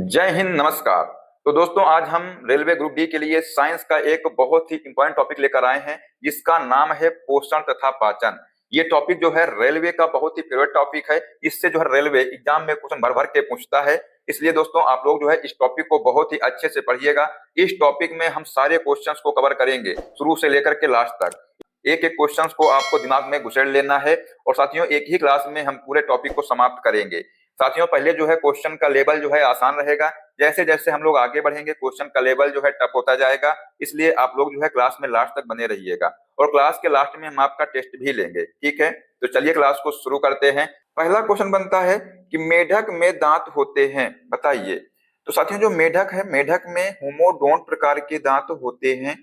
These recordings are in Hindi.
जय हिंद, नमस्कार। तो दोस्तों, आज हम रेलवे ग्रुप डी के लिए साइंस का एक बहुत ही इंपॉर्टेंट टॉपिक लेकर आए हैं, जिसका नाम है पोषण तथा पाचन। ये टॉपिक जो है रेलवे का बहुत ही फेवरेट टॉपिक है। इससे जो है रेलवे एग्जाम में क्वेश्चन भर भर के पूछता है। इसलिए दोस्तों, आप लोग जो है इस टॉपिक को बहुत ही अच्छे से पढ़िएगा। इस टॉपिक में हम सारे क्वेश्चंस को कवर करेंगे, शुरू से लेकर के लास्ट तक। एक एक क्वेश्चंस को आपको दिमाग में घुसेड़ लेना है और साथियों, एक ही क्लास में हम पूरे टॉपिक को समाप्त करेंगे। साथियों, पहले जो है क्वेश्चन का लेवल जो है आसान रहेगा। जैसे जैसे हम लोग आगे बढ़ेंगे, क्वेश्चन का लेवल जो है टफ होता जाएगा। इसलिए आप लोग जो है क्लास में लास्ट तक बने रहिएगा और क्लास के लास्ट में हम आपका टेस्ट भी लेंगे, ठीक है? तो चलिए क्लास को शुरू करते हैं। पहला क्वेश्चन बनता है कि मेढक में दांत होते हैं, बताइए। तो साथियों, जो मेढक है, मेढक में होमोडोंट प्रकार के दांत होते हैं।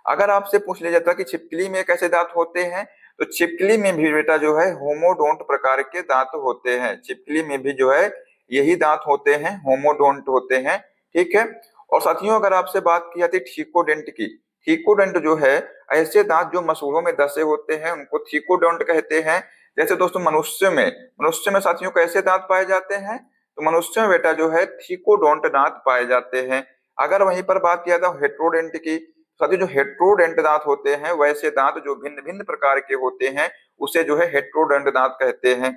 अगर आपसे पूछ लिया जाता कि छिपकली में कैसे दांत होते हैं, तो छिपकली में भी बेटा जो है होमोडोंट प्रकार के दांत होते हैं। छिपकली में भी जो है यही दांत होते हैं, होमोडोंट होते हैं, ठीक है। और साथियों, अगर आपसे बात की जाती है थीकोडेंट की, थीकोडेंट जो है ऐसे दांत जो मसूड़ों में धसे होते हैं, उनको थीकोडेंट कहते हैं। जैसे दोस्तों, मनुष्य में साथियों कैसे दांत पाए जाते हैं? तो मनुष्य में बेटा जो है थीकोडोंट दांत पाए जाते हैं। अगर वहीं पर बात किया जाए हेट्रोडेंट की, साथियों जो हेट्रोडेंट दांत होते हैं, वैसे दांत जो भिन्न भिन्न प्रकार के होते हैं, उसे जो है हेट्रोडेंट दांत कहते हैं।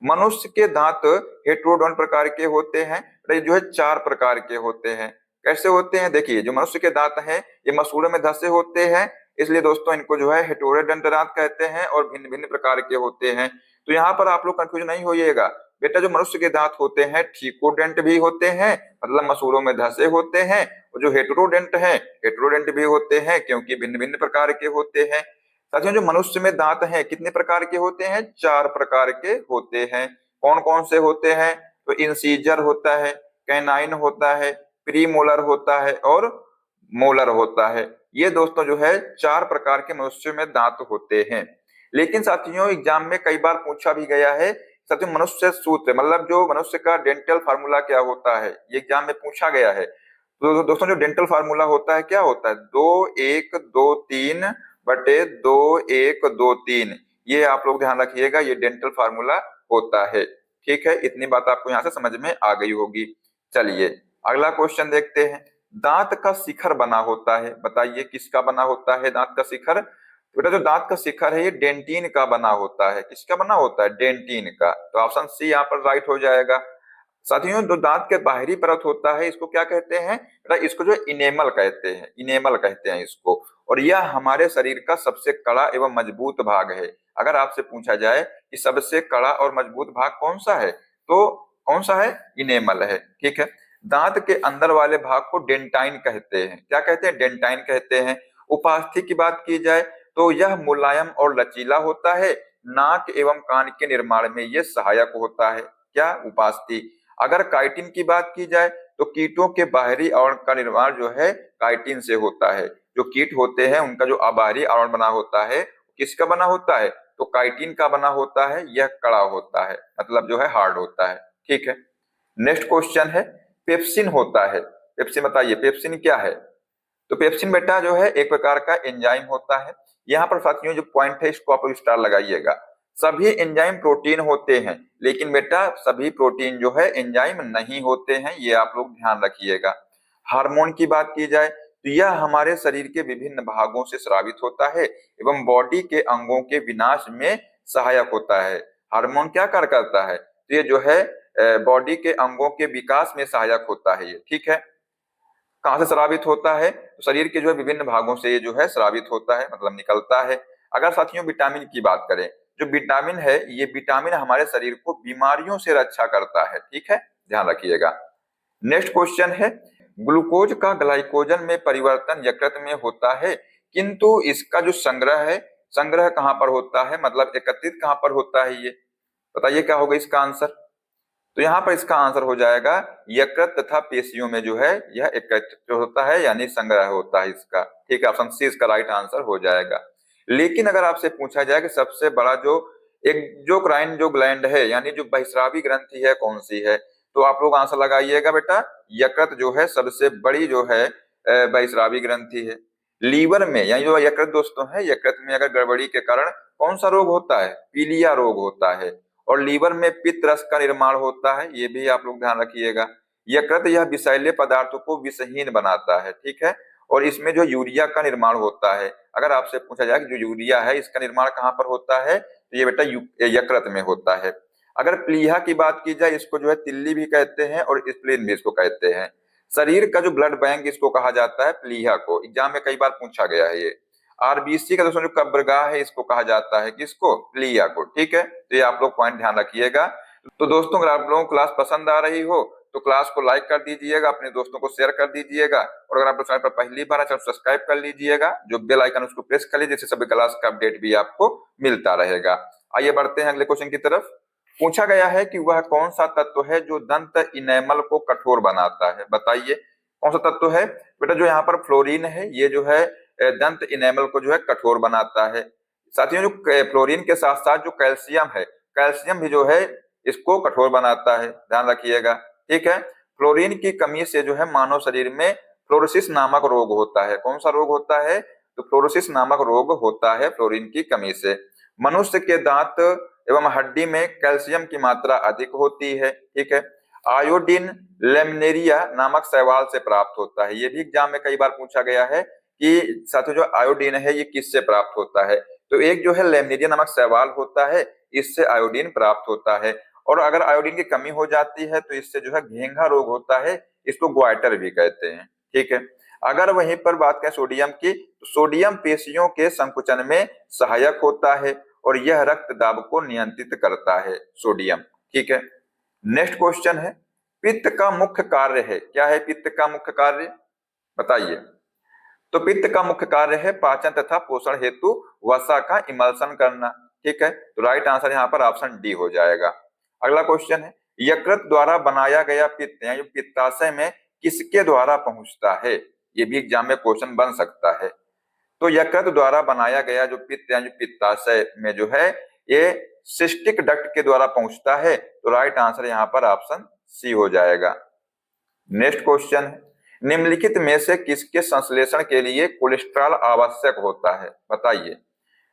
मनुष्य के दांत हेट्रोडोंट प्रकार के होते हैं, ये जो है 4 प्रकार के होते हैं। कैसे होते हैं? देखिए, जो मनुष्य के दांत हैं ये मसूड़ों में धसे होते हैं, इसलिए दोस्तों इनको जो है हेट्रोडेंट दांत कहते हैं और भिन्न भिन्न प्रकार के होते हैं। तो यहाँ पर आप लोग कंफ्यूज नहीं होइएगा बेटा, जो मनुष्य के दांत होते हैं ठीकोडेंट भी होते हैं, मतलब मसूड़ों में धसे होते हैं, और जो हेट्रोडेंट है हेट्रोडेंट भी होते हैं, क्योंकि भिन्न भिन्न प्रकार के होते हैं। साथियों, जो मनुष्य में दांत हैं कितने प्रकार के होते हैं? 4 प्रकार के होते हैं। कौन कौन से होते हैं? तो इंसीजर होता है, कैनाइन होता है, प्रीमोलर होता है और मोलर होता है। ये दोस्तों जो है 4 प्रकार के मनुष्य में दांत होते हैं। लेकिन साथियों, एग्जाम में कई बार पूछा भी गया है, साथियों मनुष्य सूत्र मतलब जो मनुष्य का डेंटल फार्मूला क्या होता है, ये एग्जाम में पूछा गया है। तो दोस्तों, जो डेंटल फार्मूला होता है क्या होता है? 2 1 2 3/2 1 2 3। ये आप लोग ध्यान रखिएगा, ये डेंटल फार्मूला होता है, ठीक है। इतनी बात आपको यहाँ से समझ में आ गई होगी। चलिए अगला क्वेश्चन देखते हैं। दांत का शिखर बना होता है, बताइए किसका बना होता है दांत का शिखर? बेटा, जो दांत का शिखर है ये डेंटिन का बना होता है। किसका बना होता है? डेंटिन का। तो ऑप्शन सी यहाँ पर राइट हो जाएगा। साथियों, जो दांत के बाहरी परत होता है इसको क्या कहते हैं? बेटा, इसको जो इनेमल कहते हैं, इनेमल कहते हैं इसको। और यह हमारे शरीर का सबसे कड़ा एवं मजबूत भाग है। अगर आपसे पूछा जाए कि सबसे कड़ा और मजबूत भाग कौन सा है, तो कौन सा है? इनेमल है, ठीक है। दांत के अंदर वाले भाग को डेंटाइन कहते हैं। क्या कहते हैं? डेंटाइन कहते हैं। उपास्थि की बात की जाए तो यह मुलायम और लचीला होता है। नाक एवं कान के निर्माण में यह सहायक होता है। क्या? उपास्थि। अगर काइटिन की बात की जाए तो कीटों के बाहरी आवरण का निर्माण जो है काइटिन से होता है। जो कीट होते हैं उनका जो बाहरी आवरण बना होता है, किसका बना होता है? तो काइटिन का बना होता है। यह कड़ा होता है, मतलब जो है हार्ड होता है, ठीक है। नेक्स्ट क्वेश्चन है, पेप्सिन होता है। पेप्सिन बताइए, पेप्सिन क्या है? तो पेप्सिन बेटा जो है एक प्रकार का एंजाइम होता है। यहाँ पर साथियों जो पॉइंट है इसको आप लोग स्टार लगाइएगा। सभी एंजाइम प्रोटीन होते हैं, लेकिन बेटा सभी प्रोटीन जो है एंजाइम नहीं होते हैं, ये आप लोग ध्यान रखिएगा। हार्मोन की बात की जाए तो यह हमारे शरीर के विभिन्न भागों से स्रावित होता है एवं बॉडी के अंगों के विनाश में सहायक होता है। हार्मोन क्या कार्य करता है? तो ये जो है बॉडी के अंगों के विकास में सहायक होता है, ये ठीक है। कहाँ से स्रावित होता है? तो शरीर के जो है विभिन्न भागों से ये जो है स्रावित होता है, मतलब निकलता है। अगर साथियों विटामिन की बात करें, जो विटामिन है ये विटामिन हमारे शरीर को बीमारियों से रक्षा करता है, ठीक है, ध्यान रखिएगा। नेक्स्ट क्वेश्चन है, ग्लूकोज का ग्लाइकोजन में परिवर्तन यकृत में होता है, किंतु इसका जो संग्रह है, संग्रह कहाँ पर होता है, मतलब एकत्रित कहाँ पर होता है? ये बताइए क्या होगा इसका आंसर? तो यहाँ पर इसका आंसर हो जाएगा यकृत तथा पेशियों में जो है यह एकत्रित होता है, यानी संग्रह होता है इसका, ठीक है। ऑप्शन सी इसका राइट आंसर हो जाएगा। लेकिन अगर आपसे पूछा जाए कि सबसे बड़ा जो एक्सोक्राइन जो ग्लैंड है, यानी जो बहिस्रावी ग्रंथि है, कौन सी है? तो आप लोग आंसर लगाइएगा बेटा, यकृत जो है सबसे बड़ी जो है बहिस्रावी ग्रंथि है। लीवर में, यानी जो यकृत दोस्तों है, यकृत में अगर गड़बड़ी के कारण कौन सा रोग होता है? पीलिया रोग होता है। और लीवर में पित्त रस का निर्माण होता है, ये भी आप लोग ध्यान रखिएगा। यकृत यह विषैले पदार्थों को विषहीन बनाता है, ठीक है। और इसमें जो यूरिया का निर्माण होता है, अगर आपसे पूछा जाए कि जो यूरिया है इसका निर्माण कहाँ पर होता है, तो ये बेटा यकृत में होता है। अगर प्लीहा की बात की जाए, इसको जो है तिल्ली भी कहते हैं और स्प्लीन भी इसको कहते हैं। शरीर का जो ब्लड बैंक इसको कहा जाता है प्लीहा को, एग्जाम में कई बार पूछा गया है ये। आरबीसी का दोस्तों जो कब्रगाह है इसको कहा जाता है किसको, प्लीहा को, ठीक है। तो ये आप लोग पॉइंट ध्यान रखिएगा। तो दोस्तों अगर आप लोगों को क्लास पसंद आ रही हो तो क्लास को लाइक कर दीजिएगा, अपने दोस्तों को शेयर कर दीजिएगा, और अगर आप लोग चैनल पर पहली बार चैनल सब्सक्राइब कर लीजिएगा, जो बेल आइकन उसको प्रेस कर लीजिए, जिससे सभी क्लास का अपडेट भी आपको मिलता रहेगा। आइए बढ़ते हैं अगले क्वेश्चन की तरफ। पूछा गया है कि वह कौन सा तत्व है जो दंत इनेमल को कठोर बनाता है, बताइए कौन सा तत्व है। बेटा जो यहाँ पर फ्लोरीन है, ये जो है दंत इनेमल को जो है कठोर बनाता है। साथियों जो फ्लोरीन के साथ साथ जो कैल्शियम है, कैल्शियम भी जो है इसको कठोर बनाता है, ध्यान रखिएगा, ठीक है। फ्लोरीन की कमी से जो है मानव शरीर में फ्लोरोसिस नामक रोग होता है। कौन सा रोग होता है, तो फ्लोरोसिस नामक रोग होता है फ्लोरीन की कमी से। मनुष्य के दांत एवं हड्डी में कैल्शियम की मात्रा अधिक होती है, ठीक है। आयोडीन लेमनेरिया नामक शैवाल से प्राप्त होता है। ये भी एग्जाम में कई बार पूछा गया है कि साथियों जो आयोडीन है ये किससे प्राप्त होता है, तो एक जो है लेमनेरिया नामक शैवाल होता है, इससे आयोडीन प्राप्त होता है। और अगर आयोडीन की कमी हो जाती है तो इससे जो है घेंघा रोग होता है, इसको ग्वाइटर भी कहते हैं, ठीक है। अगर वहीं पर बात करें सोडियम की, तो सोडियम पेशियों के संकुचन में सहायक होता है और यह रक्त दाब को नियंत्रित करता है, सोडियम, ठीक है। नेक्स्ट क्वेश्चन है, पित्त का मुख्य कार्य है, क्या है पित्त का मुख्य कार्य, बताइए। तो पित्त का मुख्य कार्य है पाचन तथा पोषण हेतु वसा का इमल्सन करना, ठीक है। तो राइट आंसर यहाँ पर ऑप्शन डी हो जाएगा। अगला क्वेश्चन है, यकृत द्वारा बनाया गया पित्त यानी पित्ताशय में किसके द्वारा पहुंचता है, ये भी एग्जाम में क्वेश्चन बन सकता है। तो यकृत द्वारा बनाया गया जो पित्त यानी पित्ताशय में जो है ये सिस्टिक डक्ट के द्वारा पहुंचता है, तो राइट आंसर यहाँ पर ऑप्शन सी हो जाएगा। नेक्स्ट क्वेश्चन है, निम्नलिखित में से किसके संश्लेषण के लिए कोलेस्ट्रॉल आवश्यक होता है, बताइए।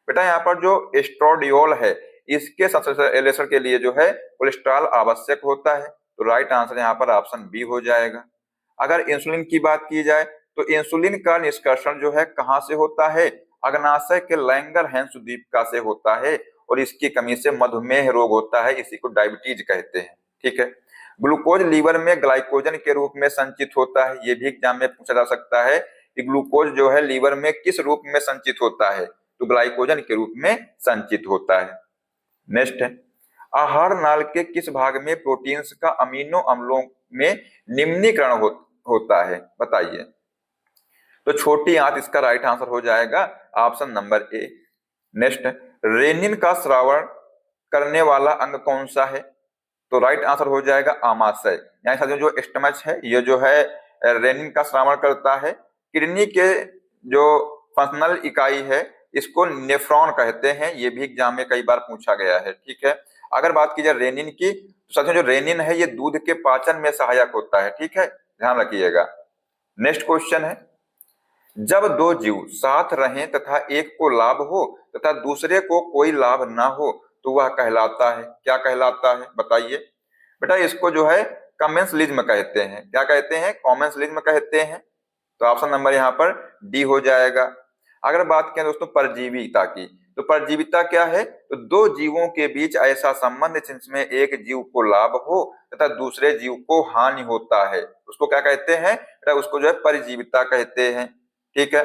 बेटा यहाँ पर जो एस्ट्रोडियोल है इसके संश्लेषण के लिए जो है कोलेस्ट्रॉल आवश्यक होता है, तो राइट आंसर यहाँ पर ऑप्शन बी हो जाएगा। अगर इंसुलिन की बात की जाए तो इंसुलिन का निष्कर्षण जो है कहाँ से होता है, अग्नाशय के लैंगरहैंस द्वीपिका से होता है, और इसकी कमी से मधुमेह रोग होता है, इसी को डायबिटीज कहते हैं, ठीक है। ग्लूकोज लीवर में ग्लाइकोजन के रूप में संचित होता है, ये भी एग्जाम में पूछा जा सकता है कि ग्लूकोज जो है लीवर में किस रूप में संचित होता है, तो ग्लाइकोजन के रूप में संचित होता है। नेक्स्ट है, आहार नाल के किस भाग में प्रोटीन्स का अमीनो अम्लों में निम्नीकरण होता है, बताइए। तो छोटी आंत इसका राइट आंसर हो जाएगा ऑप्शन नंबर ए। नेक्स्ट है, रेनिन का स्रावण करने वाला अंग कौन सा है, तो राइट आंसर हो जाएगा आमाशय, यानी साथियों जो स्टमच है ये जो है रेनिन का स्रावण करता है। किडनी के जो फंक्शनल इकाई है इसको नेफ्रॉन कहते हैं, ये भी एग्जाम में कई बार पूछा गया है, ठीक है। अगर बात की जाए रेनिन की, तो साथियों जो रेनिन है ये दूध के पाचन में सहायक होता है, ठीक है, ध्यान रखिएगा। नेक्स्ट क्वेश्चन है, जब दो जीव साथ रहें तथा एक को लाभ हो तथा दूसरे को कोई लाभ ना हो तो वह कहलाता है, क्या कहलाता है, बताइए। बेटा इसको जो है कॉमेंसलिज्म कहते हैं, क्या कहते हैं, कॉमेंसलिज्म कहते हैं, तो ऑप्शन नंबर यहाँ पर डी हो जाएगा। अगर बात करें दोस्तों परजीविता की, तो परजीविता क्या है, तो दो जीवों के बीच ऐसा संबंध जिसमें एक जीव को लाभ हो तथा दूसरे जीव को हानि होता है, उसको क्या कहते हैं, उसको जो है परजीविता कहते हैं, ठीक है।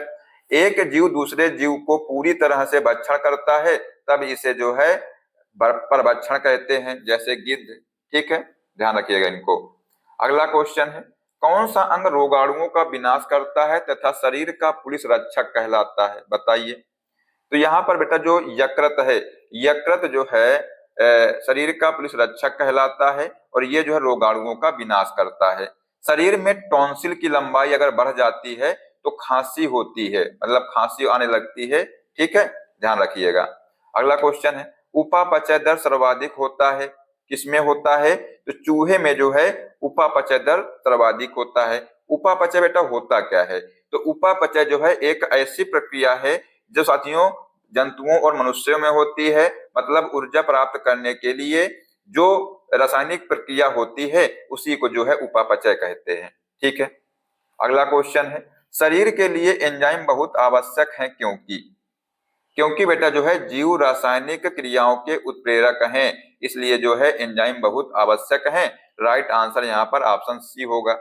एक जीव दूसरे जीव को पूरी तरह से भक्षण करता है तब इसे जो है परभक्षण कहते हैं, जैसे गिद्ध, ठीक है, ध्यान रखिएगा इनको। अगला क्वेश्चन है, कौन सा अंग रोगाणुओं का विनाश करता है तथा शरीर का पुलिस रक्षक कहलाता है, बताइए। तो यहाँ पर बेटा जो यकृत है, यकृत जो है शरीर का पुलिस रक्षक कहलाता है और ये जो है रोगाणुओं का विनाश करता है। शरीर में टॉन्सिल की लंबाई अगर बढ़ जाती है तो खांसी होती है, मतलब खांसी आने लगती है, ठीक है, ध्यान रखिएगा। अगला क्वेश्चन है, उपापचय दर सर्वाधिक होता है, किसमें होता है, तो चूहे में जो है उपापचय दर सर्वाधिक होता है। उपापचय बेटा होता क्या है, तो उपापचय जो है एक ऐसी प्रक्रिया है जो साथियों जंतुओं और मनुष्यों में होती है, मतलब ऊर्जा प्राप्त करने के लिए जो रासायनिक प्रक्रिया होती है उसी को जो है उपापचय कहते हैं। ठीक है, अगला क्वेश्चन है, शरीर के लिए एंजाइम बहुत आवश्यक है क्योंकि? क्योंकि बेटा जो है जीव रासायनिक क्रियाओं के उत्प्रेरक हैं, इसलिए जो है एंजाइम बहुत आवश्यक हैं। राइट आंसर यहाँ पर ऑप्शन सी होगा।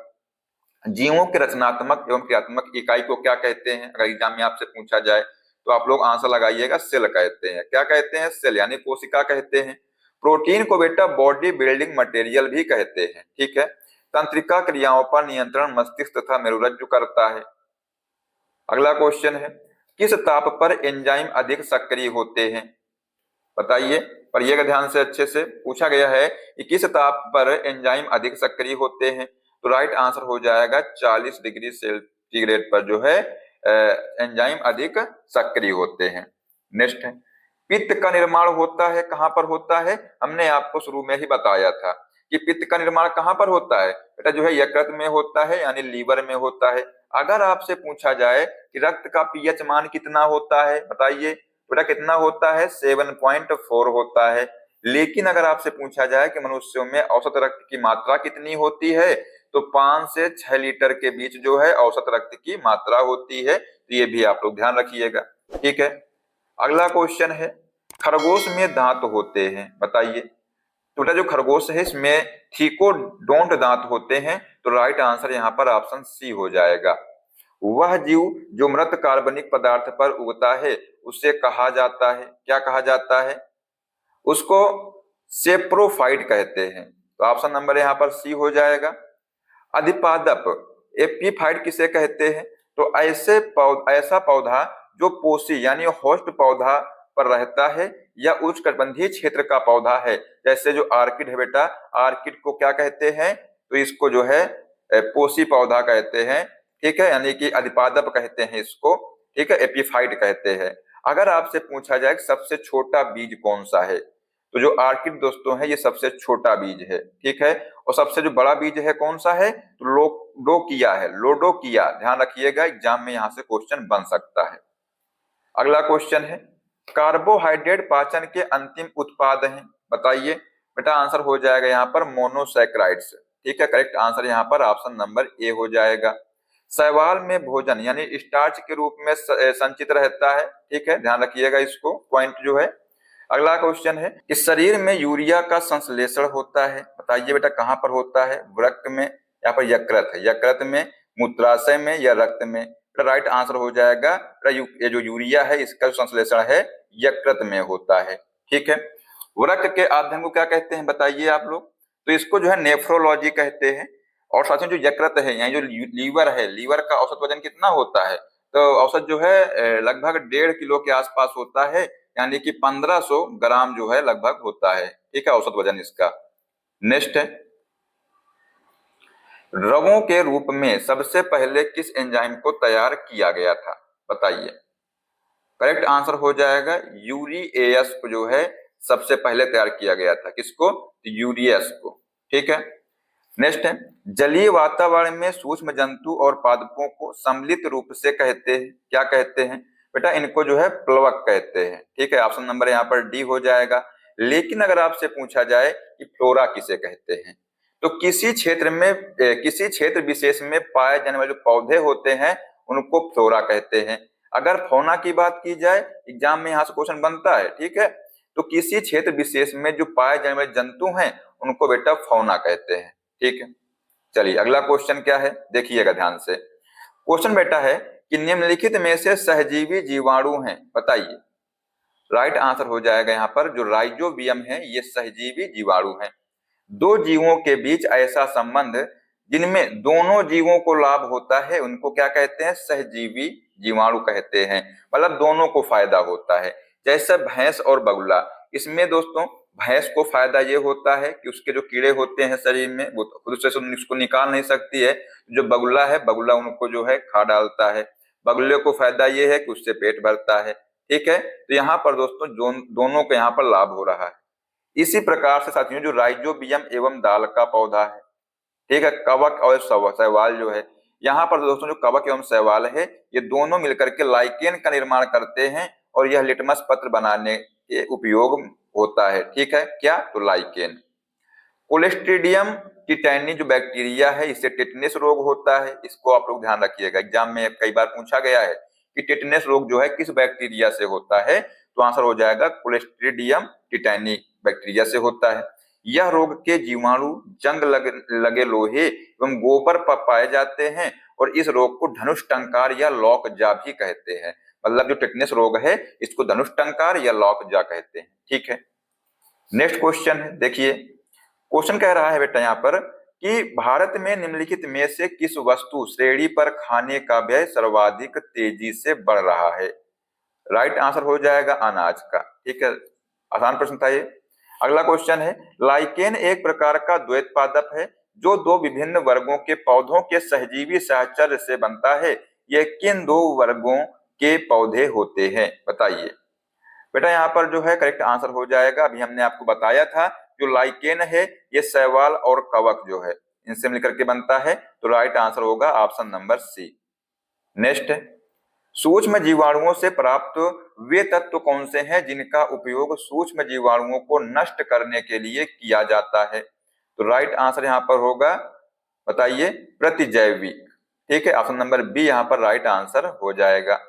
जीवों के रचनात्मक एवं क्रियात्मक इकाई को क्या कहते हैं? अगर एग्जाम में आपसे पूछा जाए तो आप लोग आंसर लगाइएगा, सेल कहते हैं। क्या कहते हैं? सेल, यानी कोशिका कहते हैं। प्रोटीन को बेटा बॉडी बिल्डिंग मटेरियल भी कहते हैं। ठीक है, तंत्रिका क्रियाओं पर नियंत्रण मस्तिष्क तथा मेरुरज्जु करता है। अगला क्वेश्चन है, किस ताप पर एंजाइम अधिक सक्रिय होते हैं? बताइए, पढ़िएगा ध्यान से, अच्छे से पूछा गया है कि किस ताप पर एंजाइम अधिक सक्रिय होते हैं। तो राइट आंसर हो जाएगा 40 डिग्री सेंटीग्रेड पर जो है एंजाइम अधिक सक्रिय होते हैं। नेक्स्ट है, पित्त का निर्माण होता है, कहां पर होता है? हमने आपको शुरू में ही बताया था कि पित्त का निर्माण कहां पर होता है बेटा, जो है यकृत में होता है, यानी लीवर में होता है। अगर आपसे पूछा जाए कि रक्त का पीएच मान कितना होता है, बताइए बेटा कितना होता है? 7.4 होता है। लेकिन अगर आपसे पूछा जाए कि मनुष्यों में औसत रक्त की मात्रा कितनी होती है, तो 5 से 6 लीटर के बीच जो है औसत रक्त की मात्रा होती है। तो ये भी आप लोग ध्यान रखिएगा। ठीक है, अगला क्वेश्चन है, खरगोश में दांत होते हैं, बताइए। तो बेटा जो खरगोश है इसमें थीकोडोंट दांत होते हैं। तो राइट आंसर यहाँ पर ऑप्शन सी हो जाएगा। वह जीव जो मृत कार्बनिक पदार्थ पर उगता है उसे कहा जाता है, क्या कहा जाता है? उसको सेप्रोफाइट कहते हैं। तो ऑप्शन नंबर यहाँ पर सी हो जाएगा। अधिपादप एपीफाइट किसे कहते हैं? तो ऐसा पौधा जो पोषी यानी होस्ट पौधा पर रहता है या उष्णकटिबंधीय क्षेत्र का पौधा है, जैसे जो आर्किड है बेटा, आर्किड को क्या कहते हैं? तो इसको जो है पोषी पौधा कहते हैं। ठीक है, यानी कि अधिपादप कहते हैं इसको। ठीक है, एपीफाइट कहते हैं। अगर आपसे पूछा जाए कि सबसे छोटा बीज कौन सा है, तो जो आर्किड दोस्तों है ये सबसे छोटा बीज है। ठीक है, और सबसे जो बड़ा बीज है कौन सा है? तो लोडोकिया है, लोडोकिया। ध्यान रखिएगा, एग्जाम में यहाँ से क्वेश्चन बन सकता है। अगला क्वेश्चन है, कार्बोहाइड्रेट पाचन के अंतिम उत्पाद हैं, बताइए। बेटा आंसर हो जाएगा यहाँ पर मोनोसैकेराइड्स। ठीक है, करेक्ट आंसर यहाँ पर ऑप्शन नंबर ए हो जाएगा। शैवाल में भोजन यानी स्टार्च के रूप में संचित रहता है। ठीक है, ध्यान रखिएगा इसको, पॉइंट जो है। अगला क्वेश्चन है, इस शरीर में यूरिया का संश्लेषण होता है, बताइए बेटा कहां पर होता है? वृक्क में, यहाँ पर यकृत है, यकृत में, मूत्राशय में या रक्त में? राइट आंसर हो जाएगा, ये जो यूरिया है इसका संश्लेषण है यकृत में होता है। ठीक है, वृक्क के अध्ययन को क्या कहते हैं, बताइए आप लोग? तो इसको जो है नेफ्रोलॉजी कहते हैं। और साथ में जो यकृत है, यानी जो लीवर है, लीवर का औसत वजन कितना होता है? तो औसत जो है लगभग 1.5 किलो के आसपास होता है, यानी कि 1500 ग्राम जो है लगभग होता है। ठीक है, औसत वजन इसका। नेक्स्ट है, रवों के रूप में सबसे पहले किस एंजाइम को तैयार किया गया था, बताइए। करेक्ट आंसर हो जाएगा यूरिएस को जो है सबसे पहले तैयार किया गया था। किसको? यूरियस को। ठीक है, नेक्स्ट है, जलीय वातावरण में सूक्ष्म जंतु और पादपों को सम्मिलित रूप से कहते हैं, क्या कहते हैं? बेटा इनको जो है प्लवक कहते हैं। ठीक है, ऑप्शन नंबर यहाँ पर डी हो जाएगा। लेकिन अगर आपसे पूछा जाए कि फ्लोरा किसे कहते हैं, तो किसी क्षेत्र विशेष में पाए जाने वाले जो पौधे होते हैं उनको फ्लोरा कहते हैं। अगर फौना की बात की जाए, एग्जाम में यहाँ से क्वेश्चन बनता है। ठीक है, तो किसी क्षेत्र विशेष में जो पाए जाने वाले जंतु हैं उनको बेटा फौना कहते हैं। ठीक है, चलिए अगला क्वेश्चन क्या है, देखिएगा ध्यान से। क्वेश्चन बेटा है कि निम्नलिखित में से सहजीवी जीवाणु हैं, बताइए। राइट आंसर हो जाएगा यहाँ पर जो राइजोबियम है ये सहजीवी जीवाणु हैं। दो जीवों के बीच ऐसा संबंध जिनमें दोनों जीवों को लाभ होता है उनको क्या कहते हैं? सहजीवी जीवाणु कहते हैं। मतलब दोनों को फायदा होता है। जैसे भैंस और बगुला, इसमें दोस्तों भैंस को फायदा ये होता है कि उसके जो कीड़े होते हैं शरीर में वो खुद से उसको निकाल नहीं सकती है। जो बगुला है, बगुला उनको जो है खा डालता है। बगुले को फायदा ये है कि उससे पेट भरता है। ठीक है, तो यहाँ पर दोस्तों दोनों को यहाँ पर लाभ हो रहा है। इसी प्रकार से साथियों जो राइजोबियम एवं दाल का पौधा है, ठीक है, कवक और शैवाल जो है, यहाँ पर दोस्तों जो कवक एवं शैवाल है ये दोनों मिलकर के लाइकेन का निर्माण करते हैं और यह लिटमस पत्र बनाने के उपयोग होता है। ठीक है, क्या? तो लाइकेन। क्लोस्ट्रीडियम टिटैनी जो बैक्टीरिया है इससे टिटनेस रोग होता है, इसको आप लोग ध्यान रखिएगा। एग्जाम में कई बार पूछा गया है कि टिटनेस रोग जो है किस बैक्टीरिया से होता है, तो आंसर हो जाएगा क्लोस्ट्रीडियम टिटैनी बैक्टीरिया से होता है। यह रोग के जीवाणु जंग लगे लोहे एवं गोबर पर पाए जाते हैं और इस रोग को धनुष टंकार या लॉक जा भी कहते हैं। मतलब जो टिटनेस रोग है इसको धनुष टंकार या लॉक जा कहते हैं। ठीक है, नेक्स्ट क्वेश्चन है, देखिए क्वेश्चन कह रहा है बेटा यहाँ पर कि भारत में निम्नलिखित में से किस वस्तु श्रेणी पर खाने का व्यय सर्वाधिक तेजी से बढ़ रहा है। राइट आंसर हो जाएगा अनाज का। ठीक है, आसान प्रश्न था ये। अगला क्वेश्चन है, लाइकेन एक प्रकार का द्वैतपादप है जो दो विभिन्न वर्गों के पौधों के सहजीवी सहचर्य से बनता है। यह किन दो वर्गों के पौधे होते हैं, बताइए। बेटा यहाँ पर जो है करेक्ट आंसर हो जाएगा, अभी हमने आपको बताया था, जो लाइकेन है ये शैवाल और कवक जो है इनसे मिलकर के बनता है, तो राइट आंसर होगा ऑप्शन नंबर सी। नेक्स्ट, सूक्ष्म जीवाणुओं से प्राप्त वे तत्व कौन से हैं जिनका उपयोग सूक्ष्म जीवाणुओं को नष्ट करने के लिए किया जाता है, तो राइट आंसर यहाँ पर होगा, बताइए, प्रतिजैविक। ठीक है, ऑप्शन नंबर बी यहाँ पर राइट आंसर हो जाएगा।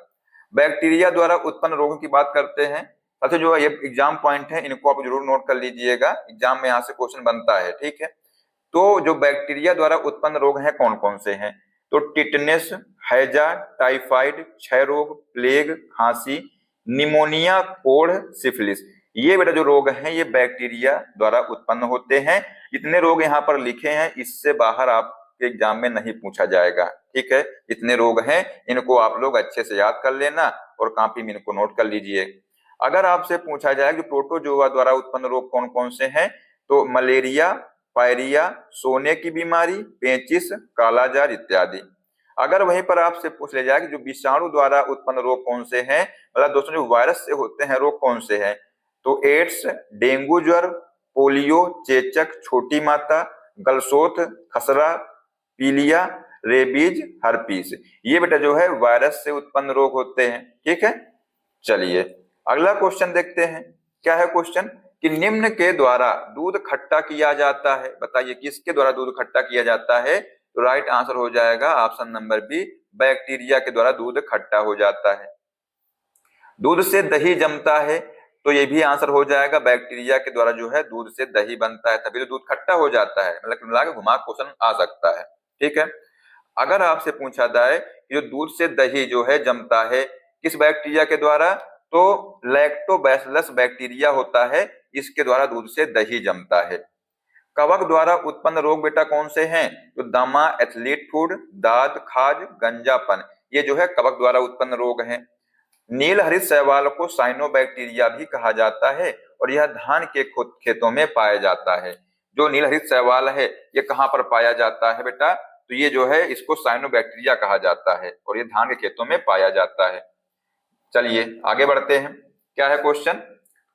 बैक्टीरिया द्वारा उत्पन्न रोगों की बात करते हैं। अच्छा, जो ये एग्जाम पॉइंट है इनको आप जरूर नोट कर लीजिएगा, एग्जाम में यहाँ से क्वेश्चन बनता है। ठीक है, तो जो बैक्टीरिया द्वारा उत्पन्न रोग हैं कौन कौन से हैं, तो टिटनेस, हैजा, टाइफाइड, क्षय रोग, प्लेग, खांसी, निमोनिया, कोढ़, सिफिलिस, ये बेटा जो रोग हैं ये बैक्टीरिया द्वारा उत्पन्न होते हैं। इतने रोग यहाँ पर लिखे हैं, इससे बाहर आपके एग्जाम में नहीं पूछा जाएगा। ठीक है, इतने रोग हैं, इनको आप लोग अच्छे से याद कर लेना और कॉपी में इनको नोट कर लीजिए। अगर आपसे पूछा जाए कि प्रोटोजोआ द्वारा उत्पन्न रोग कौन कौन से हैं, तो मलेरिया, पायरिया, सोने की बीमारी, पेचिस, कालाजार इत्यादि। अगर वहीं पर आपसे पूछ ले जाए कि जो विषाणु द्वारा उत्पन्न रोग कौन से हैं, मतलब दोस्तों जो वायरस से होते हैं रोग कौन से हैं, तो एड्स, डेंगू ज्वर, पोलियो, चेचक, छोटी माता, गलसोथ, खसरा, पीलिया, रेबीज, हर्पीस, ये बेटा जो है वायरस से उत्पन्न रोग होते हैं। ठीक है, चलिए अगला क्वेश्चन देखते हैं। क्या है क्वेश्चन कि निम्न के द्वारा दूध खट्टा किया जाता है, बताइए किसके द्वारा दूध खट्टा किया जाता है, तो राइट आंसर हो जाएगा ऑप्शन नंबर बी, बैक्टीरिया के द्वारा दूध खट्टा हो जाता है। दूध से दही जमता है, तो ये भी आंसर हो जाएगा, बैक्टीरिया के द्वारा जो है दूध से दही बनता है, तभी तो दूध खट्टा हो जाता है। मतलब मिला के घुमा क्वेश्चन आ सकता है। ठीक है, अगर आपसे पूछा जाए कि जो दूध से दही जो है जमता है किस बैक्टीरिया के द्वारा, तो लैक्टोबैसिलस बैक्टीरिया होता है, इसके द्वारा दूध से दही जमता है। कवक द्वारा उत्पन्न रोग बेटा कौन से हैं, तो दमा, एथलीट फूड, दाद, खाज, गंजापन, ये जो है कवक द्वारा उत्पन्न रोग हैं। नील हरित शैवाल को साइनोबैक्टीरिया भी कहा जाता है और यह धान के खेतों में पाया जाता है। जो नील हरित शैवाल है ये कहाँ पर पाया जाता है बेटा, तो ये जो है इसको साइनोबैक्टीरिया कहा जाता है और ये धान के खेतों में पाया जाता है। चलिए आगे बढ़ते हैं। क्या है क्वेश्चन,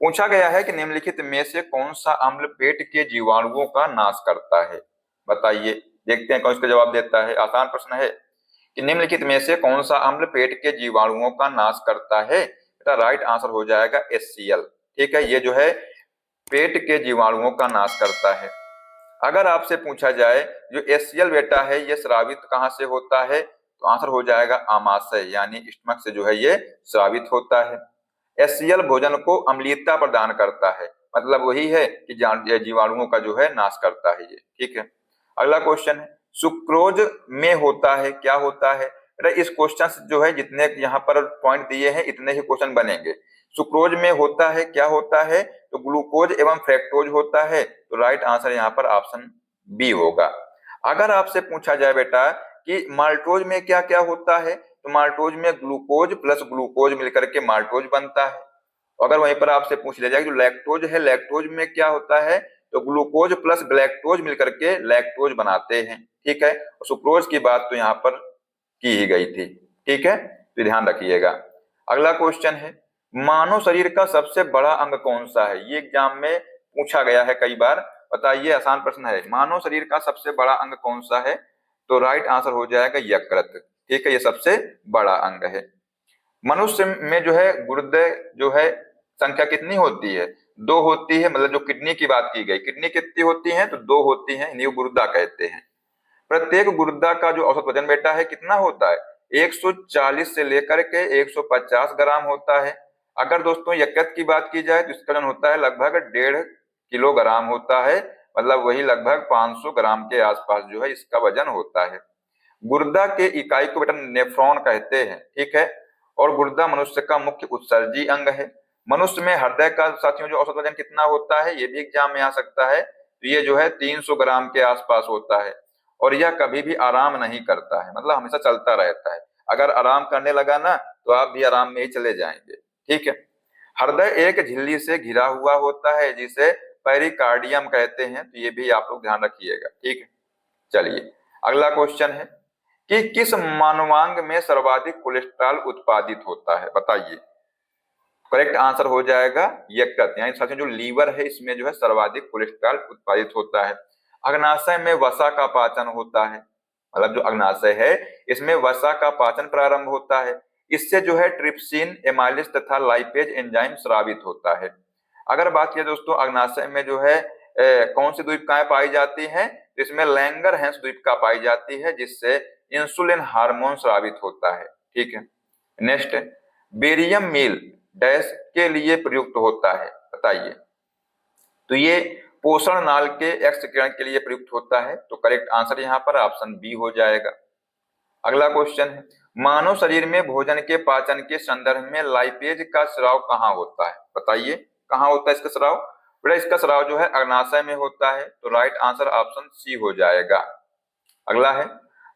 पूछा गया है कि निम्नलिखित में से कौन सा अम्ल पेट के जीवाणुओं का नाश करता है, बताइए। देखते हैं कौन इसका जवाब देता है। आसान प्रश्न है कि निम्नलिखित में से कौन सा अम्ल पेट के जीवाणुओं का नाश करता है, बेटा राइट आंसर हो जाएगा HCl। ठीक है, ये जो है पेट के जीवाणुओं का नाश करता है। अगर आपसे पूछा जाए जो HCl बेटा है ये स्रावित कहाँ से होता है, तो आंसर हो जाएगा आमाशय, यानी स्टमक से जो है ये स्रावित होता है। HCl भोजन को अम्लीयता प्रदान करता है, मतलब वही है कि जीवाणुओं का जो है नाश करता है ये। ठीक है, अगला क्वेश्चन है, सुक्रोज में होता है, क्या होता है, इस क्वेश्चन से जो है जितने यहाँ पर पॉइंट दिए हैं इतने ही क्वेश्चन बनेंगे। सुक्रोज में होता है, क्या होता है, तो ग्लूकोज एवं फ्रैक्टोज होता है, तो राइट आंसर यहाँ पर ऑप्शन बी होगा। अगर आपसे पूछा जाए बेटा कि माल्टोज में क्या क्या होता है, तो माल्टोज में ग्लूकोज प्लस ग्लूकोज मिलकर के माल्टोज बनता है। अगर वहीं पर आपसे पूछ लिया जाए जो लैक्टोज है, लैक्टोज में क्या होता है, तो ग्लूकोज प्लस ग्लैक्टोज मिलकर के लैक्टोज बनाते हैं। ठीक है, सुक्रोज की बात तो यहाँ पर की ही गई थी। ठीक है, तो ध्यान रखिएगा। अगला क्वेश्चन है, मानव शरीर का सबसे बड़ा अंग कौन सा है, ये एग्जाम में पूछा गया है कई बार, बताइए। आसान प्रश्न है, मानव शरीर का सबसे बड़ा अंग कौन सा है, तो राइट आंसर हो जाएगा यकृत। ठीक है, ये सबसे बड़ा अंग है। मनुष्य में जो है गुर्दे जो है संख्या कितनी होती है, दो होती है, मतलब जो किडनी की बात की गई, किडनी कितनी होती है, तो दो होती है, इन्हीं को गुर्दा कहते हैं। प्रत्येक गुर्दा का जो औसत वजन बेटा है कितना होता है, 140 से लेकर के 150 ग्राम होता है। अगर दोस्तों यकृत की बात की जाए तो इसका वजन होता है लगभग 1.5 किलोग्राम होता है, मतलब वही लगभग 500 ग्राम के आसपास जो है इसका वजन होता है। गुर्दा के इकाई को बेटा नेफ्रॉन कहते हैं, ठीक है। और गुर्दा मनुष्य का मुख्य उत्सर्जी अंग है। मनुष्य में हृदय का साथियों जो औसत वजन कितना होता है, ये भी एग्जाम में आ सकता है, तो ये जो है 300 ग्राम के आसपास होता है। और यह कभी भी आराम नहीं करता है, मतलब हमेशा चलता रहता है। अगर आराम करने लगा ना तो आप भी आराम में ही चले जाएंगे, ठीक है। हृदय एक झिल्ली से घिरा हुआ होता है जिसे पेरिकार्डियम कहते हैं, तो ये भी आप लोग ध्यान रखिएगा, ठीक है। चलिए अगला क्वेश्चन है कि किस मानवांग में सर्वाधिक कोलेस्ट्रॉल उत्पादित होता है, बताइए। करेक्ट आंसर हो जाएगा यकृत, यानी साथियों जो लीवर है इसमें जो है सर्वाधिक कोलेस्ट्रॉल उत्पादित होता है। अग्नाशय में वसा का पाचन होता है, मतलब जो अग्नाशय है इसमें वसा का पाचन प्रारंभ होता है। इससे जो है ट्रिप्सिन, एमाइलेज तथा लाइपेज एंजाइम स्रावित होता है। अगर बात किया दोस्तों अग्नाशय में जो है कौन सी द्वीपकाएं पाई जाती हैं, तो इसमें लैंगरहैंस द्वीपका पाई जाती है जिससे इंसुलिन हार्मोन स्रावित होता है, ठीक है। नेक्स्ट है बेरियम मील डैश के लिए प्रयुक्त होता है, बताइए। तो ये पोषण नाल के एक्स किरण के लिए प्रयुक्त होता है, तो करेक्ट आंसर यहाँ पर ऑप्शन बी हो जाएगा। अगला क्वेश्चन है मानव शरीर में भोजन के पाचन के संदर्भ में लाइपेज का स्राव कहाँ होता है, बताइए। कहाँ होता है इसका स्राव, बेटा इसका स्राव जो है अग्नाशय में होता है, तो राइट आंसर ऑप्शन सी हो जाएगा। अगला है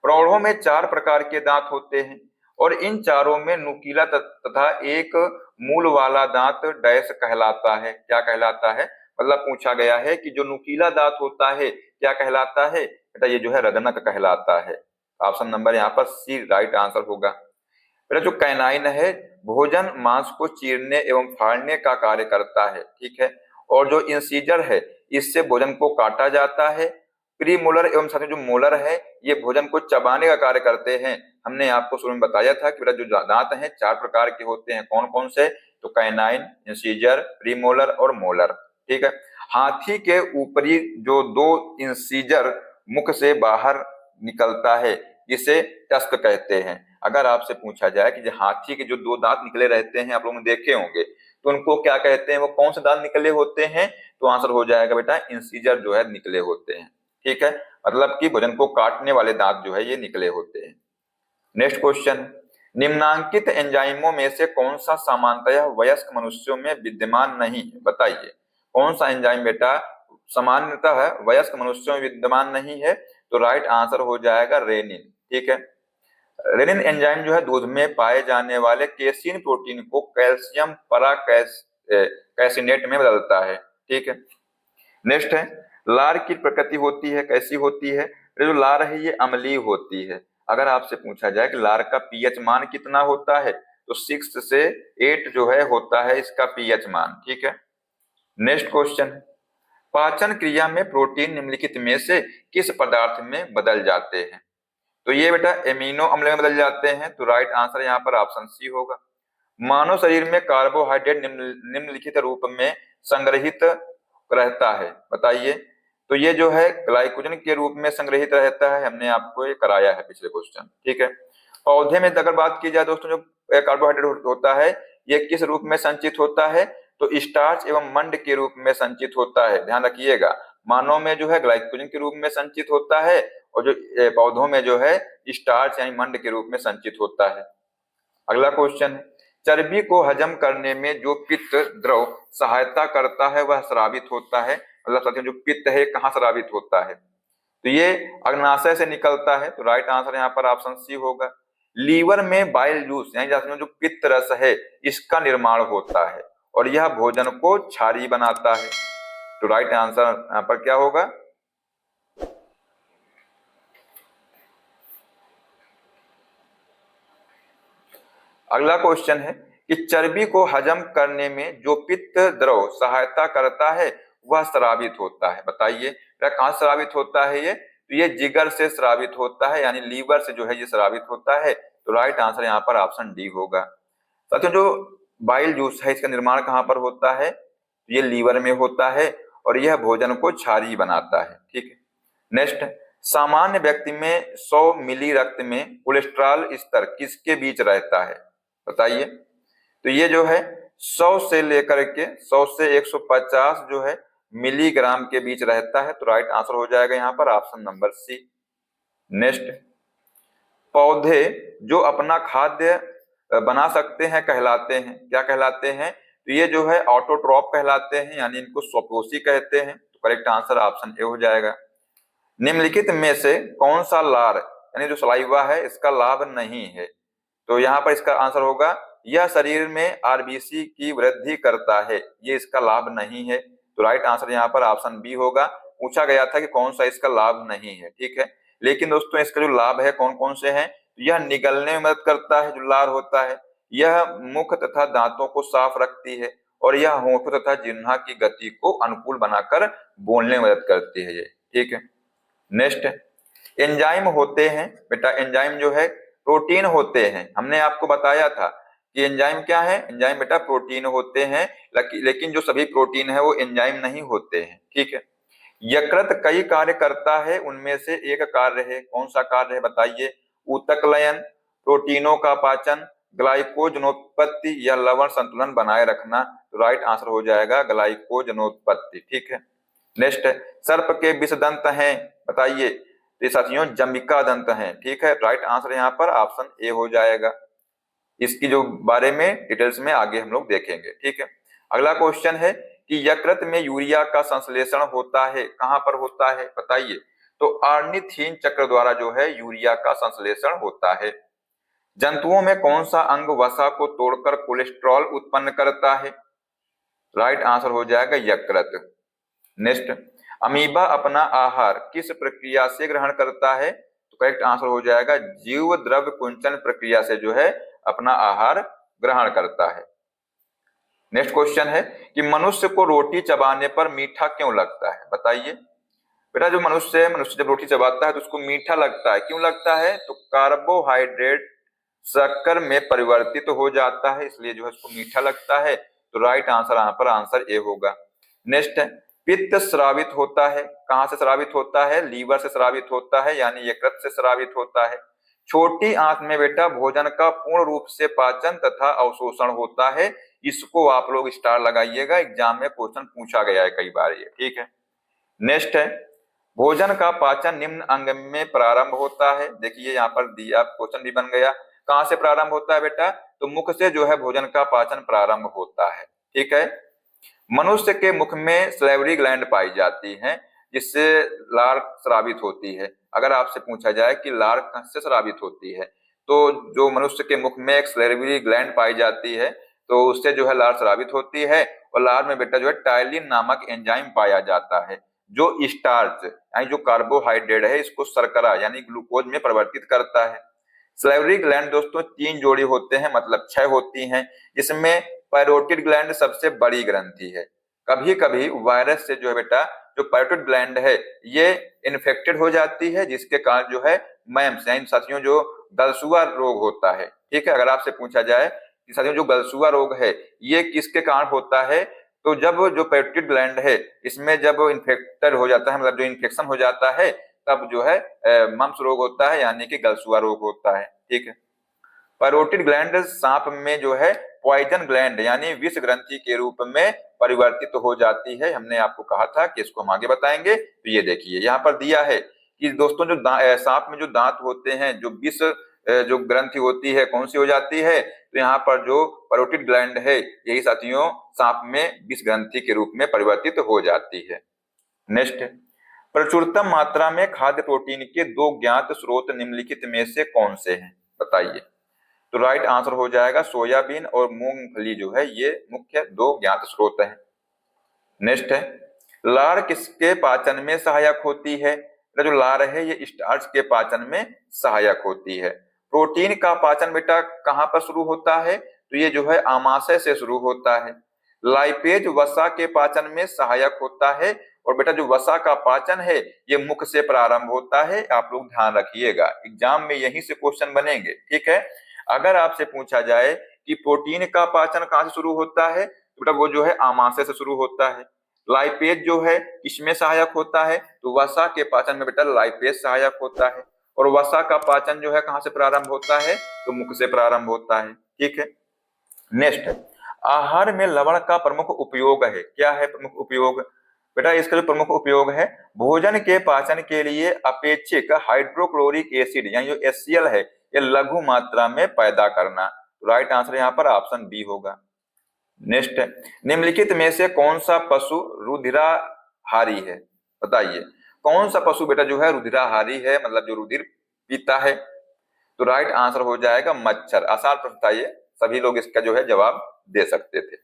प्रौढ़ों में 4 प्रकार के दांत होते हैं और इन चारों में नुकीला तथा एक मूल वाला दांत डैश कहलाता है, क्या कहलाता है। मतलब पूछा गया है कि जो नुकीला दांत होता है क्या कहलाता है, बेटा ये जो है रदनक कहलाता है। ऑप्शन नंबर यहाँ पर सी राइट आंसर होगा। बेटा जो कैनाइन है भोजन मांस को चीरने एवं फाड़ने का कार्य करता है, ठीक है। और जो इंसीजर है इससे भोजन को काटा जाता है। प्रीमोलर एवं साथ में जो मोलर है ये भोजन को चबाने का कार्य करते हैं। हमने आपको शुरू में बताया था कि बेटा जो दांत हैं 4 प्रकार के होते हैं, कौन कौन से, तो कैनाइन, इंसीजर, प्रीमोलर और मोलर, ठीक है। हाथी के ऊपरी जो 2 इंसीजर मुख से बाहर निकलता है इसे टस्क कहते हैं। अगर आपसे पूछा जाए कि जो हाथी के जो 2 दांत निकले रहते हैं आप लोगों ने देखे होंगे, तो उनको क्या कहते हैं, वो कौन से दांत निकले होते हैं, तो आंसर हो जाएगा बेटा इंसीजर जो है निकले होते हैं, ठीक है। मतलब कि भोजन को काटने वाले दांत जो है ये निकले होते हैं। नेक्स्ट क्वेश्चन निम्नांकित एंजाइमों में से कौन सा सामान्यतः वयस्क मनुष्यों में विद्यमान नहीं है, बताइए। कौन सा एंजाइम बेटा सामान्यतः वयस्क मनुष्यों में विद्यमान नहीं है, तो राइट आंसर हो जाएगा रेनिन, ठीक है। रेनिन एंजाइम जो है दूध में पाए जाने वाले केसीन प्रोटीन को कैल्शियम कैसिनेट में बदलता है, ठीक है। नेक्स्ट है लार की प्रकृति होती है, कैसी होती है, जो लार है ये अम्लीय होती है। अगर आपसे पूछा जाए कि लार का पीएच मान कितना होता है, तो 6 से 8 जो है होता है इसका पीएच मान, ठीक है। नेक्स्ट क्वेश्चन पाचन क्रिया में प्रोटीन निम्नलिखित में से किस पदार्थ में बदल जाते हैं, तो ये बेटा एमिनो अम्ल में बदल जाते हैं, तो राइट आंसर यहाँ पर ऑप्शन सी होगा। मानव शरीर में कार्बोहाइड्रेट निम्नलिखित रूप में संग्रहित रहता है, बताइए। तो ये जो है ग्लाइकोजन के रूप में संग्रहित रहता है, हमने आपको ये कराया है पिछले क्वेश्चन, ठीक है। पौधे में अगर बात की जाए दोस्तों जो कार्बोहाइड्रेट होता है ये किस रूप में संचित होता है, तो स्टार्च एवं मंड के रूप में संचित होता है, ध्यान रखिएगा। मानव में जो है ग्लाइकोजन के रूप में संचित होता है और जो पौधों में जो है स्टार्च यानी मंड के रूप में संचित होता है। अगला क्वेश्चन चर्बी को हजम करने में जो पित्त द्रव सहायता करता है वह स्रावित होता है, मतलब साथियों जो पित्त है कहाँ स्रावित होता है, तो ये अग्नाशय से निकलता है, तो राइट आंसर यहाँ पर ऑप्शन सी होगा। लीवर में बाइल जूस यानी जो पित्त रस है इसका निर्माण होता है और यह भोजन को क्षारीय बनाता है, तो राइट आंसर यहाँ पर क्या होगा। अगला क्वेश्चन है कि चर्बी को हजम करने में जो पित्त द्रव सहायता करता है वह स्रावित होता है, बताइए कहाँ स्रावित होता है ये, तो ये जिगर से स्रावित होता है यानी लीवर से जो है ये स्रावित होता है, तो राइट आंसर यहाँ पर ऑप्शन डी होगा। साथियों जो बाइल जूस है इसका निर्माण कहाँ पर होता है, ये लीवर में होता है और यह भोजन को क्षारीय बनाता है। ठीक है। नेक्स्ट, सामान्य व्यक्ति में 100 मिली रक्त में कोलेस्ट्रॉल स्तर किसके बीच रहता है, बताइए। तो ये जो है 100 से लेकर के 100 से 150 जो है मिलीग्राम के बीच रहता है। तो राइट आंसर हो जाएगा यहाँ पर ऑप्शन नंबर सी। नेक्स्ट, पौधे जो अपना खाद्य बना सकते हैं कहलाते हैं, क्या कहलाते हैं? तो ये जो है ऑटोट्रॉप कहलाते हैं, यानी इनको स्वपोषी कहते हैं। तो करेक्ट आंसर ऑप्शन ए हो जाएगा। निम्नलिखित में से कौन सा लार यानी जो सलाइवा है इसका लाभ नहीं है? तो यहाँ पर इसका आंसर होगा यह शरीर में आरबीसी की वृद्धि करता है, ये इसका लाभ नहीं है। तो राइट आंसर यहाँ पर ऑप्शन बी होगा। पूछा गया था कि कौन सा इसका लाभ नहीं है। ठीक है, लेकिन दोस्तों इसका जो लाभ है कौन कौन से हैं? यह निगलने में मदद करता है, जो लार होता है, यह मुख तथा दांतों को साफ रखती है, और यह होंठों तथा जिह्वा की गति को अनुकूल बनाकर बोलने में मदद करती है ये। ठीक है। नेक्स्ट, एंजाइम होते हैं बेटा, एंजाइम जो है प्रोटीन होते हैं। हमने आपको बताया था कि एंजाइम क्या है, एंजाइम बेटा प्रोटीन होते हैं, लेकिन जो सभी प्रोटीन है वो एंजाइम नहीं होते हैं। ठीक है। यकृत कई कार्य करता है, उनमें से एक कार्य है, कौन सा कार्य है बताइए? ऊतकलयन, प्रोटीनों का पाचन, ग्लाइकोजनोत्पत्ति या लवण संतुलन बनाए रखना। तो राइट आंसर हो जाएगा ग्लाइकोजनोत्पत्ति। ठीक है। नेक्स्ट, सर्प के विष दंत हैं, बताइए। तो साथियों जंबिका दंत हैं। ठीक है, राइट आंसर यहाँ पर ऑप्शन ए हो जाएगा। इसकी जो बारे में डिटेल्स में आगे हम लोग देखेंगे। ठीक है। अगला क्वेश्चन है कि यकृत में यूरिया का संश्लेषण होता है, कहां पर होता है बताइए? तो ऑर्निथीन चक्र द्वारा जो है यूरिया का संश्लेषण होता है। जंतुओं में कौन सा अंग वसा को तोड़कर कोलेस्ट्रॉल उत्पन्न करता है? राइट आंसर हो जाएगा यकृत। नेक्स्ट, अमीबा अपना आहार किस प्रक्रिया से ग्रहण करता है? तो करेक्ट आंसर हो जाएगा जीव द्रव्य कुंचन प्रक्रिया से जो है अपना आहार ग्रहण करता है। नेक्स्ट क्वेश्चन है कि मनुष्य को रोटी चबाने पर मीठा क्यों लगता है, बताइए। बेटा जो मनुष्य जब रोटी चबाता है तो उसको मीठा लगता है, क्यों लगता है? तो कार्बोहाइड्रेट शक्कर में परिवर्तित हो जाता है, इसलिए जो है उसको मीठा लगता है। तो राइट आंसर यहाँ पर आंसर ए होगा। नेक्स्ट, पित्त स्रावित होता है, कहां से स्रावित होता है? लीवर से स्रावित होता है, यानी यकृत से स्रावित होता है। छोटी आंत में बेटा भोजन का पूर्ण रूप से पाचन तथा अवशोषण होता है, इसको आप लोग स्टार लगाइएगा, एग्जाम में क्वेश्चन पूछा गया है कई बार ये। ठीक है। नेक्स्ट है, भोजन का पाचन निम्न अंग में प्रारंभ होता है, देखिए यहाँ पर दिया क्वेश्चन भी बन गया। कहां से प्रारंभ होता है बेटा? तो मुख से जो है भोजन का पाचन प्रारंभ होता है। ठीक है। मनुष्य के मुख में सैलिवरी ग्लैंड पाई जाती है, जिससे लार स्रावित होती है। अगर आपसे पूछा जाए कि लार किससे स्रावित होती है, तो जो मनुष्य के मुख में एक सैलिवरी ग्लैंड पाई जाती है, तो उससे जो है लार स्रावित होती है। और लार में बेटा जो है टाइलिन नामक एंजाइम पाया जाता है, जो स्टार्च यानी जो कार्बोहाइड्रेट है इसको शर्करा यानी ग्लूकोज में परिवर्तित करता है। सैलिवरी ग्लैंड दोस्तों 3 जोड़ी होते हैं, मतलब 6 होती हैं, जिसमें पैरोटिड ग्लैंड सबसे बड़ी ग्रंथि है। कभी कभी वायरस से जो है बेटा जो पैरोटिड ग्लैंड है ये इन्फेक्टेड हो जाती है, जिसके कारण जो है मैम्स यानी साथियों जो गलसुआ रोग होता है। ठीक है। अगर आपसे पूछा जाए कि साथियों जो गलसुआ रोग है ये किसके कारण होता है, तो जब जो पैरोटिड ग्लैंड है इसमें जब इन्फेक्टेड हो जाता है, मतलब जो इन्फेक्शन हो जाता है, तब जो है मम्स रोग होता है, यानी कि गलसुआ रोग होता है। ठीक है। पैरोटिड ग्लैंड सांप में जो है पॉइजन ग्लैंड यानी विष ग्रंथि के रूप में परिवर्तित हो जाती है। हमने आपको कहा था कि इसको हम आगे बताएंगे। तो ये देखिए यहाँ पर दिया है कि दोस्तों जो सांप में जो दांत होते हैं, जो विष जो ग्रंथि होती है कौन सी हो जाती है? तो यहाँ पर जो पैरोटिड ग्लैंड है यही साथियों सांप में विष ग्रंथि के रूप में परिवर्तित हो जाती है। नेक्स्ट, प्रचुरतम मात्रा में खाद्य प्रोटीन के 2 ज्ञात स्रोत निम्नलिखित में से कौन से हैं, बताइए। तो राइट आंसर हो जाएगा सोयाबीन और मूंगफली जो है ये मुख्य 2 ज्ञात स्रोत हैं। नेक्स्ट है, लार किसके पाचन में सहायक होती है? जो लार है ये स्टार्च के पाचन में सहायक होती है। प्रोटीन का पाचन बेटा कहां पर शुरू होता है? तो ये जो है आमाशय से शुरू होता है। लाइपेज वसा के पाचन में सहायक होता है, और बेटा जो वसा का पाचन है ये मुख से प्रारंभ होता है, आप लोग ध्यान रखिएगा, एग्जाम में यहीं से क्वेश्चन बनेंगे। ठीक है। अगर आपसे पूछा जाए कि प्रोटीन का पाचन कहां से शुरू होता है, तो बेटा वो जो है आमाशय से शुरू होता है। लाइपेज जो है किसमें सहायक होता है, तो वसा के पाचन में बेटा लाइपेज सहायक होता है। और वसा का पाचन जो है कहाँ से प्रारंभ होता है, तो मुख से प्रारंभ होता है। ठीक है, नेक्स्ट, आहार में लवण का प्रमुख उपयोग है। क्या है प्रमुख उपयोग, बेटा इसका जो प्रमुख उपयोग है, भोजन के पाचन के लिए अपेक्षित हाइड्रोक्लोरिक एसिड यानी जो HCl है ये लघु मात्रा में पैदा करना। राइट आंसर यहाँ पर ऑप्शन बी होगा। नेक्स्ट, निम्नलिखित में से कौन सा पशु रुधिराहारी है, बताइए कौन सा पशु बेटा जो है रुधिराहारी है, मतलब जो रुधिर पीता है, तो राइट आंसर हो जाएगा मच्छर। आसान प्रश्न था ये, सभी लोग इसका जो है जवाब दे सकते थे।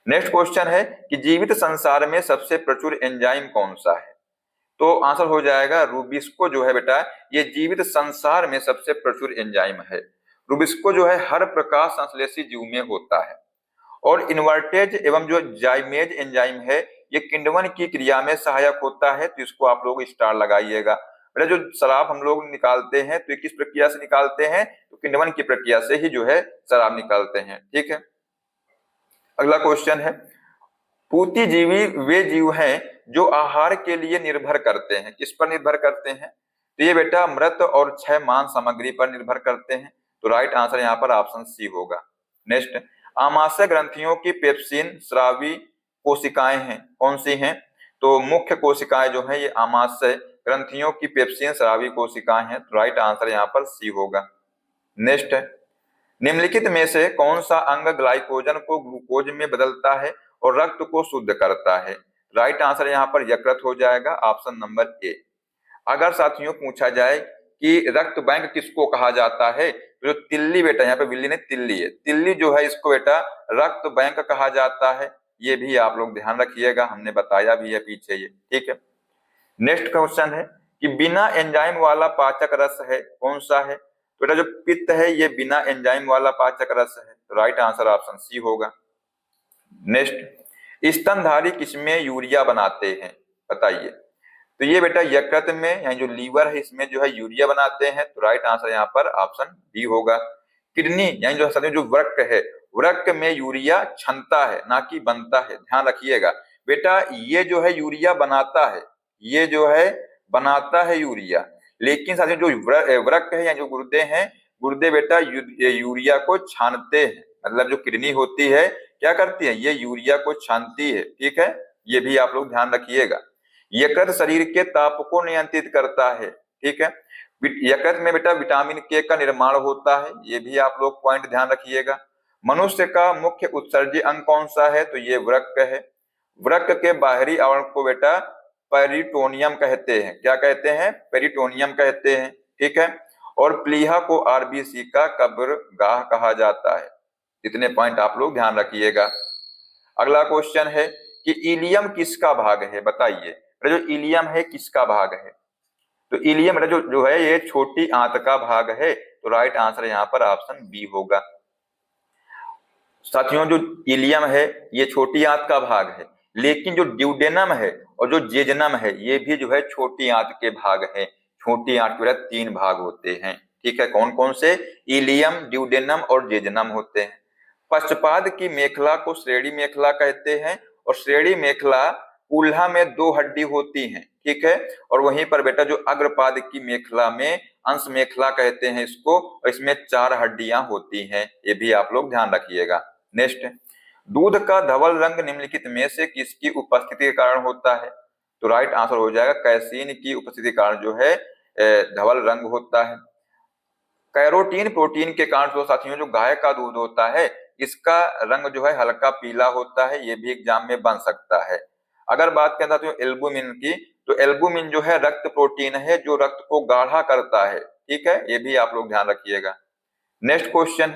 नेक्स्ट क्वेश्चन है कि जीवित संसार में सबसे प्रचुर एंजाइम कौन सा है, तो आंसर हो जाएगा रूबिस्को जो है बेटा ये जीवित संसार में सबसे प्रचुर एंजाइम है। रूबिस्को जो है हर प्रकार संश्लेषी जीव में होता है। और इन्वर्टेज एवं जो जाइमेज एंजाइम है ये किण्वन की क्रिया में सहायक होता है, तो इसको आप लोग स्टार लगाइएगा। बेटा जो शराब हम लोग निकालते हैं तो किस प्रक्रिया से निकालते हैं, तो किण्वन की प्रक्रिया से ही जो है शराब निकालते हैं। ठीक है, अगला क्वेश्चन है, पूतिजीवी वे जीव हैं जो आहार के लिए निर्भर करते हैं। किस पर निर्भर करते हैं, तो ये बेटा मृत और क्षय मांस सामग्री पर निर्भर करते हैं, तो राइट आंसर यहाँ पर ऑप्शन सी होगा। नेक्स्ट, आमाशय ग्रंथियों की पेप्सिन स्रावी कोशिकाएं हैं, कौन सी हैं, तो मुख्य कोशिकाएं जो है ये आमाशय ग्रंथियों की पेप्सिन स्रावी कोशिकाएं हैं, तो राइट आंसर यहाँ पर सी होगा। नेक्स्ट, निम्नलिखित में से कौन सा अंग ग्लाइकोजन को ग्लूकोज में बदलता है और रक्त को शुद्ध करता है, राइट आंसर यहाँ पर यकृत हो जाएगा, ऑप्शन नंबर ए। अगर साथियों पूछा जाए कि रक्त बैंक किसको कहा जाता है, तो जो तिल्ली बेटा यहाँ पे बिल्ली ने तिल्ली है, तिल्ली जो है इसको बेटा रक्त बैंक कहा जाता है। ये भी आप लोग ध्यान रखिएगा, हमने बताया भी है पीछे ये। ठीक है, नेक्स्ट क्वेश्चन है कि बिना एंजाइम वाला पाचक रस है, कौन सा है, तो बेटा जो पित्त है ये बिना एंजाइम वाला पाचक रस है, तो राइट आंसर ऑप्शन सी होगा। नेक्स्ट, स्तनधारी किसमें यूरिया बनाते हैं, बताइए, तो ये बेटा यकृत में यानी जो लीवर है इसमें जो है यूरिया बनाते हैं, तो राइट आंसर यहाँ पर ऑप्शन डी होगा। किडनी यानी जो वृक्क है, वृक्क में यूरिया क्षमता है ना कि बनता है, ध्यान रखिएगा बेटा। ये जो है यूरिया बनाता है, ये जो है बनाता है यूरिया, लेकिन साथियों जो वृक्क है या जो गुर्दे हैं, गुर्दे बेटा यूरिया को छानते हैं, मतलब जो किडनी होती है क्या करती है, ये यूरिया को छानती है। ठीक है, ये भी आप लोग ध्यान रखिएगा। यकृत शरीर के ताप को नियंत्रित करता है। ठीक है, यकृत में बेटा विटामिन के का निर्माण होता है, ये भी आप लोग पॉइंट ध्यान रखिएगा। मनुष्य का मुख्य उत्सर्जी अंग कौन सा है, तो ये वृक्क है। वृक्क के बाहरी आवरण को बेटा पेरिटोनियम कहते हैं, क्या कहते हैं, पेरिटोनियम कहते हैं। ठीक है, और प्लीहा को आरबीसी का कब्रगाह कहा जाता है। इतने पॉइंट आप लोग ध्यान रखिएगा। अगला क्वेश्चन है कि इलियम किसका भाग है, बताइए जो इलियम है किसका भाग है, तो इलियम जो है ये छोटी आंत का भाग है, तो राइट आंसर यहाँ पर ऑप्शन बी होगा। साथियों जो इलियम है ये छोटी आंत का भाग है, लेकिन जो ड्यूडेनम है और जो जेजनम है ये भी जो है छोटी आंत के भाग है। छोटी आंत के 3 भाग होते हैं। ठीक है, कौन कौन से, इलियम, ड्यूडेनम और जेजनम होते हैं। पश्चपाद की मेखला को श्रेणी मेखला कहते हैं, और श्रेणी मेखला उल्हा में 2 हड्डी होती हैं। ठीक है, और वहीं पर बेटा जो अग्रपाद की मेखला में अंश मेखला कहते हैं इसको, और इसमें 4 हड्डियां होती हैं, ये भी आप लोग ध्यान रखिएगा। नेक्स्ट, दूध का धवल रंग निम्नलिखित में से किसकी उपस्थिति के कारण होता है, तो राइट आंसर हो जाएगा कैसीन की उपस्थिति के कारण जो है धवल रंग होता है। कैरोटीन प्रोटीन के कारण जो साथियों जो गाय का दूध होता है इसका रंग जो है हल्का पीला होता है, ये भी एग्जाम में बन सकता है। अगर बात करें साथियों एल्बुमिन की, तो एल्बुमिन जो है रक्त प्रोटीन है जो रक्त को गाढ़ा करता है। ठीक है, ये भी आप लोग ध्यान रखिएगा। नेक्स्ट क्वेश्चन,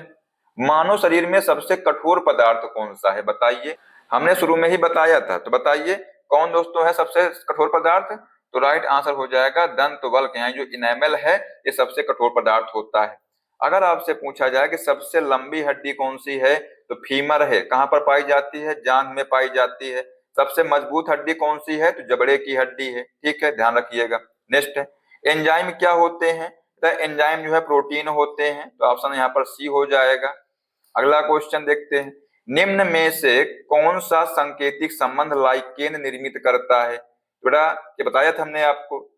मानव शरीर में सबसे कठोर पदार्थ कौन सा है, बताइए। हमने शुरू में ही बताया था, तो बताइए कौन दोस्तों है सबसे कठोर पदार्थ, तो राइट आंसर हो जाएगा दंत वल्क यानी जो इनेमल है ये सबसे कठोर पदार्थ होता है। अगर आपसे पूछा जाए कि सबसे लंबी हड्डी कौन सी है, तो फीमर है, कहां पर पाई जाती है, जांघ में पाई जाती है। सबसे मजबूत हड्डी कौन सी है, तो जबड़े की हड्डी है। ठीक है, ध्यान रखिएगा। नेक्स्ट, एंजाइम क्या होते हैं, तो एंजाइम जो है प्रोटीन होते हैं, तो ऑप्शन यहाँ पर सी हो जाएगा। अगला क्वेश्चन देखते हैं, निम्न में से कौन सा सांकेतिक संबंध लाइकेन निर्मित करता है? बेटा ये बताया था हमने आपको,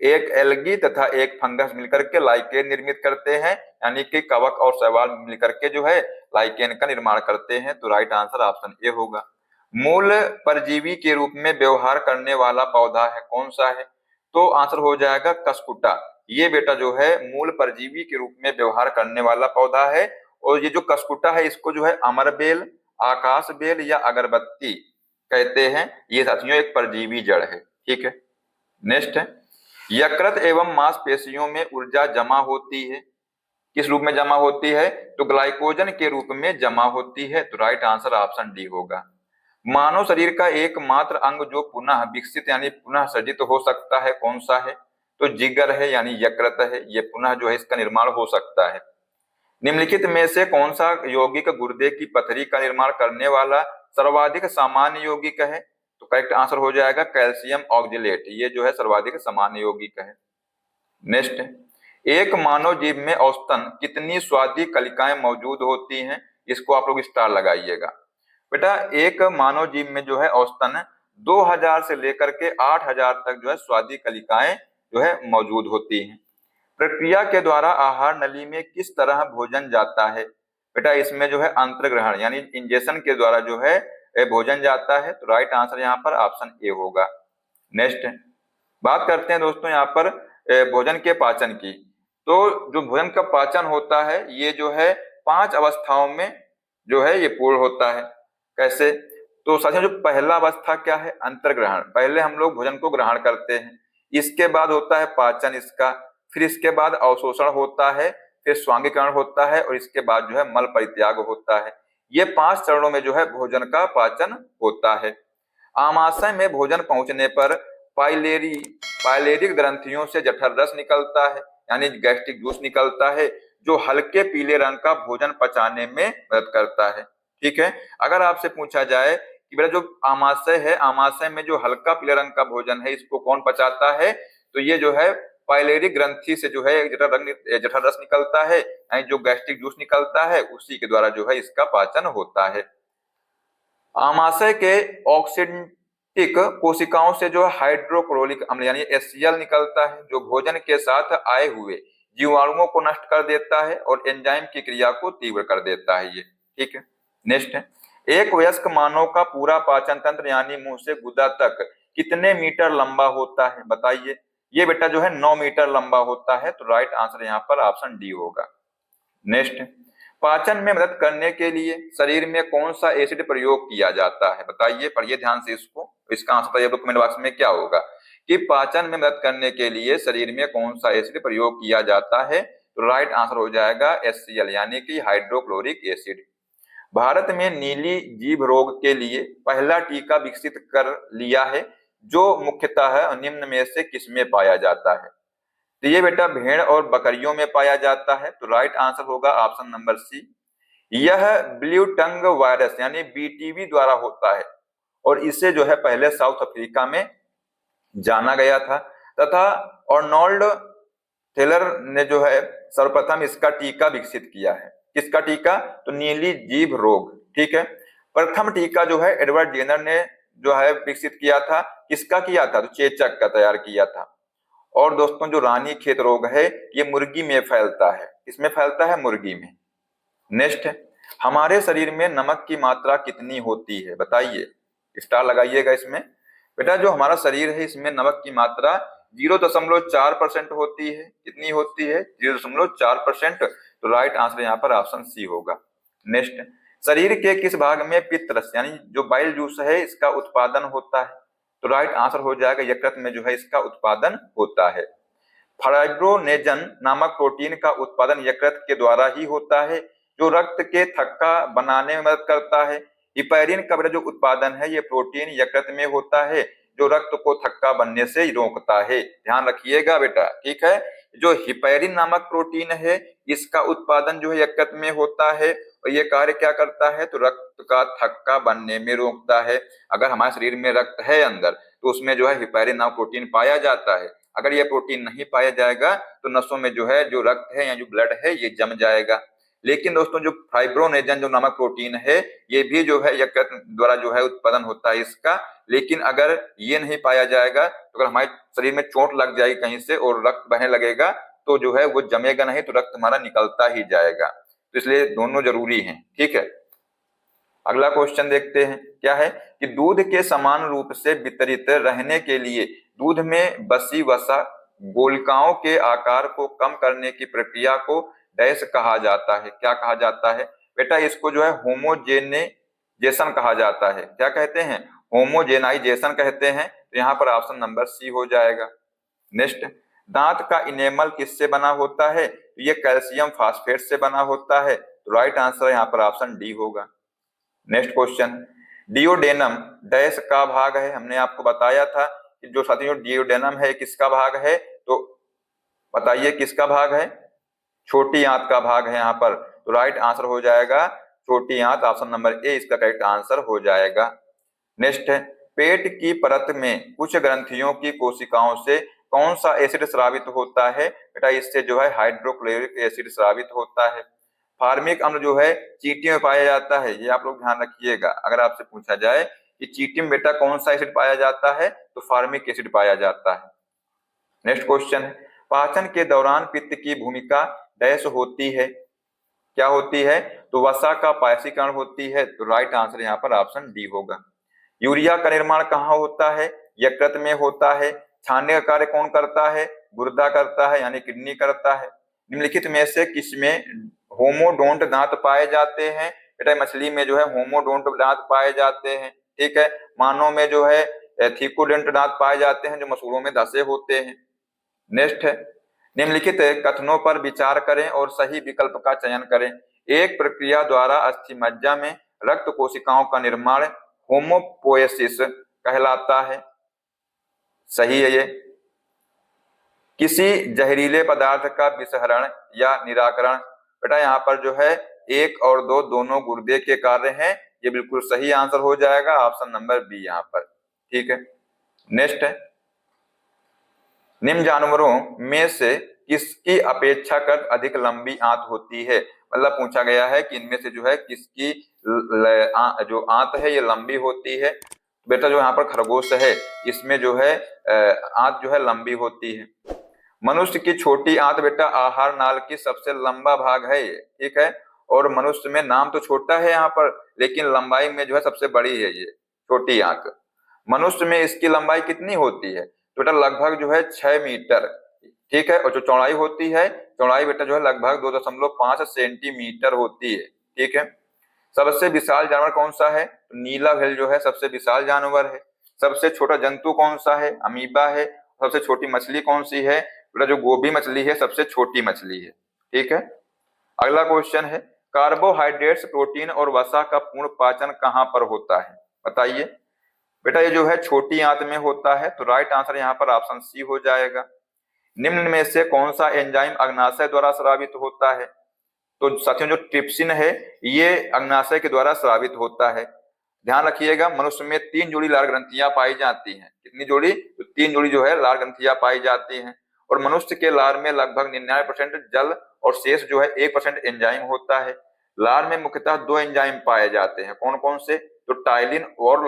एक एल्गी तथा एक फंगस मिलकर के लाइकेन निर्मित करते हैं, यानी कि कवक और शैवाल मिलकर के जो है लाइकेन का निर्माण करते हैं। तो राइट आंसर ऑप्शन ए होगा। मूल परजीवी के रूप में व्यवहार करने वाला पौधा है कौन सा है? तो आंसर हो जाएगा कसकुटा। ये बेटा जो है मूल परजीवी के रूप में व्यवहार करने वाला पौधा है। और ये जो कसकुटा है इसको जो है अमरबेल, आकाश बेल या अगरबत्ती कहते हैं। ये साथियों एक परजीवी जड़ है। ठीक है, नेक्स्ट है, यकृत एवं मांसपेशियों में ऊर्जा जमा होती है, किस रूप में जमा होती है? तो ग्लाइकोजन के रूप में जमा होती है। तो राइट आंसर ऑप्शन डी होगा। मानव शरीर का एकमात्र अंग जो पुनः विकसित यानी पुनः सृजित हो सकता है कौन सा है? तो जिगर है यानी यकृत है, ये पुनः जो है इसका निर्माण हो सकता है। निम्नलिखित में से कौन सा यौगिक गुर्दे की पथरी का निर्माण करने वाला सर्वाधिक सामान्य यौगिक है? तो करेक्ट आंसर हो जाएगा कैल्शियम ऑक्जेलेट, ये जो है सर्वाधिक सामान्य यौगिक है। नेक्स्ट, एक मानव जीव में औसतन कितनी स्वादि कलिकाएं मौजूद होती हैं? इसको आप लोग स्टार लगाइएगा। बेटा एक मानव जीव में जो है औसतन 2000 से लेकर के 8000 तक जो है स्वादि कलिकाएं जो है मौजूद होती हैं। प्रक्रिया के द्वारा आहार नली में किस तरह भोजन जाता है? बेटा इसमें जो है अंतर्ग्रहण यानी इंजेक्शन के द्वारा जो है भोजन जाता है। तो राइट आंसर यहाँ पर ऑप्शन ए होगा। नेक्स्ट बात करते हैं दोस्तों यहाँ पर भोजन के पाचन की। तो जो भोजन का पाचन होता है ये जो है 5 अवस्थाओं में जो है ये पूर्ण होता है। कैसे? तो साथियों जो पहला अवस्था क्या है? अंतर्ग्रहण। पहले हम लोग भोजन को ग्रहण करते हैं, इसके बाद होता है पाचन इसका, फिर इसके बाद अवशोषण होता है, फिर स्वांगीकरण होता है और इसके बाद जो है मल परित्याग होता है। ये 5 चरणों में जो है भोजन का पाचन होता है। आमाशय में भोजन पहुंचने पर पाइलेरिक ग्रंथियों से जठर रस निकलता है यानी गैस्ट्रिक जूस निकलता है, जो हल्के पीले रंग का भोजन पचाने में मदद करता है। ठीक है, अगर आपसे पूछा जाए कि बेटा जो आमाशय है, आमाशय में जो हल्का पीले रंग का भोजन है इसको कौन पचाता है? तो ये जो है पाइलेरिक ग्रंथि से जो है जठर रस निकलता है यानी जो गैस्ट्रिक जूस निकलता है उसी के द्वारा जो है इसका पाचन होता है। आमाशय के ऑक्सीडिक कोशिकाओं से जो हाइड्रोक्लोरिक अम्ल यानी HCl निकलता है, जो भोजन के साथ आए हुए जीवाणुओं को नष्ट कर देता है और एंजाइम की क्रिया को तीव्र कर देता है ये। ठीक है, नेक्स्ट है, एक वयस्क मानव का पूरा पाचन तंत्र यानी मुंह से गुदा तक कितने मीटर लंबा होता है? बताइए। ये बेटा जो है 9 मीटर लंबा होता है। तो राइट आंसर यहाँ पर ऑप्शन डी होगा। नेक्स्ट, पाचन में मदद करने के लिए शरीर में कौन सा एसिड प्रयोग किया जाता है? बताइए, पढ़िए ध्यान से इसको। इसका आंसर बताइए कमेंट बॉक्स में क्या होगा कि पाचन में मदद करने के लिए शरीर में कौन सा एसिड प्रयोग किया जाता है? तो राइट आंसर हो जाएगा HCl यानी कि हाइड्रोक्लोरिक एसिड। भारत में नीली जीभ रोग के लिए पहला टीका विकसित कर लिया है जो मुख्यतः निम्न में से किसमें पाया जाता है? तो ये बेटा भेड़ और बकरियों में पाया जाता है। तो राइट आंसर होगा ऑप्शन नंबर सी। यह ब्लू टंग वायरस यानी BTV द्वारा होता है और इसे जो है पहले साउथ अफ्रीका में जाना गया था तथा अर्नोल्ड टेलर ने जो है सर्वप्रथम इसका टीका विकसित किया है। किसका टीका? तो नीली जीभ रोग। ठीक है, प्रथम टीका जो है एडवर्ड जेनर ने जो है विकसित किया था। किसका किया था? तो चेचक का तैयार किया था। और दोस्तों जो रानीखेत रोग है ये मुर्गी में फैलता है। इसमें फैलता है मुर्गी में। नेक्स्ट, हमारे शरीर में नमक की मात्रा कितनी होती है? बताइए, स्टार लगाइएगा इसमें। बेटा जो हमारा शरीर है इसमें नमक की मात्रा 0.4% होती है। कितनी होती है? 0.4%। तो राइट आंसर यहाँ पर ऑप्शन सी होगा। नेक्स्ट, शरीर के किस भाग में पित्त रस यानी जो बाइल जूस है इसका उत्पादन होता है? तो राइट आंसर हो जाएगा यकृत में जो है इसका उत्पादन होता है। फाइब्रोनेजन नामक प्रोटीन का उत्पादन यकृत के द्वारा ही होता है जो रक्त के थक्का बनाने में मदद करता है। हिपैरिन का जो उत्पादन है ये प्रोटीन यकृत में होता है जो रक्त को थक्का बनने से रोकता है। ध्यान रखिएगा बेटा। ठीक है, जो हिपैरिन नामक प्रोटीन है इसका उत्पादन जो है यकृत में होता है और ये कार्य क्या करता है? तो रक्त का थक्का बनने में रोकता है। अगर हमारे शरीर में रक्त है अंदर तो उसमें जो है हिपैरिन नामक प्रोटीन पाया जाता है। अगर ये प्रोटीन नहीं पाया जाएगा तो नसों में जो है जो रक्त है या जो ब्लड है ये जम जाएगा। लेकिन दोस्तों जो फाइब्रोनेजन जो नामक प्रोटीन है, ये भी जो है यकृत द्वारा जो है उत्पादन होता है इसका। लेकिन अगर ये नहीं पाया जाएगा तो अगर हमारे शरीर में चोट लग जाएगी कहीं से और रक्त बहने लगेगा तो जो है वो जमेगा नहीं, तो रक्त हमारा निकलता ही जाएगा। तो इसलिए दोनों जरूरी हैं। ठीक है, अगला क्वेश्चन देखते हैं। क्या है कि दूध के समान रूप से वितरित रहने के लिए दूध में बसी वसा गोलिकाओं के आकार को कम करने की प्रक्रिया को डैश कहा जाता है। क्या कहा जाता है बेटा? इसको जो है होमोजेनाइजेशन कहा जाता है। क्या कहते हैं? होमोजेनाइजेशन कहते हैं। तो यहाँ पर ऑप्शन नंबर सी हो जाएगा। नेक्स्ट, दांत का इनेमल किससे बना होता है? ये कैल्शियम फास्फेट से बना होता है। तो राइट आंसर यहाँ पर ऑप्शन डी होगा। नेक्स्ट क्वेश्चन, डिओडेनम डैश का भाग है। हमने आपको बताया था कि जो साथियों डिओडेनम है किसका भाग है, तो बताइए किसका भाग है? छोटी आंत का भाग है यहाँ पर। तो राइट आंसर हो जाएगा छोटी आंत, ऑप्शन नंबर ए इसका करेक्ट आंसर हो जाएगा। नेक्स्ट है, पेट की परत में कुछ ग्रंथियों की कोशिकाओं से कौन सा एसिड स्रावित होता है? बेटा इससे जो है हाइड्रोक्लोरिक एसिड स्रावित होता है। फार्मिक अम्ल जो है चींटी में पाया जाता है, ये आप लोग ध्यान रखिएगा। अगर आपसे पूछा जाए कि चींटी में बेटा कौन सा एसिड पाया जाता है, तो फार्मिक एसिड पाया जाता है। नेक्स्ट क्वेश्चन है, पाचन के दौरान पित्त की भूमिका डैश होती है। क्या होती है? तो वसा का पायसीकरण होती है। तो राइट आंसर यहाँ पर ऑप्शन डी होगा। यूरिया का निर्माण कहाँ होता है? यकृत में होता है। छानने का कार्य कौन करता है? गुर्दा करता है, यानी किडनी करता है। निम्नलिखित में से किसमें होमोडोंट दांत पाए जाते हैं? बेटा मछली में जो है होमोडोंट दांत पाए जाते हैं। ठीक है, मानव में जो है थिकोडेंट दांत पाए जाते हैं जो मसूड़ों में धसे होते हैं। नेक्स्ट है, निम्नलिखित कथनों पर विचार करें और सही विकल्प का चयन करें। एक प्रक्रिया द्वारा अस्थि मज्जा में रक्त कोशिकाओं का निर्माण होमोपोएसिस कहलाता है। सही है ये। किसी जहरीले पदार्थ का विसहरण या निराकरण? बेटा यहाँ पर जो है 1 और 2 दोनों गुर्दे के कार्य हैं। ये बिल्कुल सही आंसर हो जाएगा, ऑप्शन नंबर बी यहाँ पर। ठीक है, नेक्स्ट है, निम्न जानवरों में से किसकी अपेक्षाकृत अधिक लंबी आंत होती है? मतलब पूछा गया है कि इनमें से जो है किसकी जो आंत है ये लंबी होती है। बेटा जो यहाँ पर खरगोश है इसमें जो है आंत जो है लंबी होती है। मनुष्य की छोटी आंत बेटा आहार नाल की सबसे लंबा भाग है ये। ठीक है, और मनुष्य में नाम तो छोटा है यहाँ पर, लेकिन लंबाई में जो है सबसे बड़ी है ये छोटी आंत। मनुष्य में इसकी लंबाई कितनी होती है? तो बेटा लगभग जो है 6 मीटर। ठीक है, और जो चौड़ाई होती है, चौड़ाई बेटा जो है लगभग 2.5 सेंटीमीटर होती है। ठीक है, सबसे विशाल जानवर कौन सा है? तो नीला व्हेल जो है सबसे विशाल जानवर है। सबसे छोटा जंतु कौन सा है? अमीबा है। सबसे छोटी मछली कौन सी है? बेटा जो गोभी मछली है सबसे छोटी मछली है। ठीक है, अगला क्वेश्चन है, कार्बोहाइड्रेट्स प्रोटीन और वसा का पूर्ण पाचन कहाँ पर होता है? बताइए। बेटा ये जो है छोटी आंत में होता है। तो राइट आंसर यहाँ पर ऑप्शन सी हो जाएगा। निम्न में से कौन सा एंजाइम अग्नाशय द्वारा स्रावित होता है? तो साथियों जो ट्रिप्सिन है ये अग्नाशय के द्वारा स्रावित होता है। ध्यान रखिएगा, मनुष्य में 3 जोड़ी लाल ग्रंथियां पाई जाती हैं। कितनी जोड़ी? तो 3 जोड़ी जो है लाल ग्रंथियां पाई जाती हैं। और मनुष्य के लार में लगभग 99% जल और शेष जो है 1% एंजाइम होता है। लार में मुख्यतः 2 एंजाइम पाए जाते हैं। कौन कौन से? तो टाइलिन और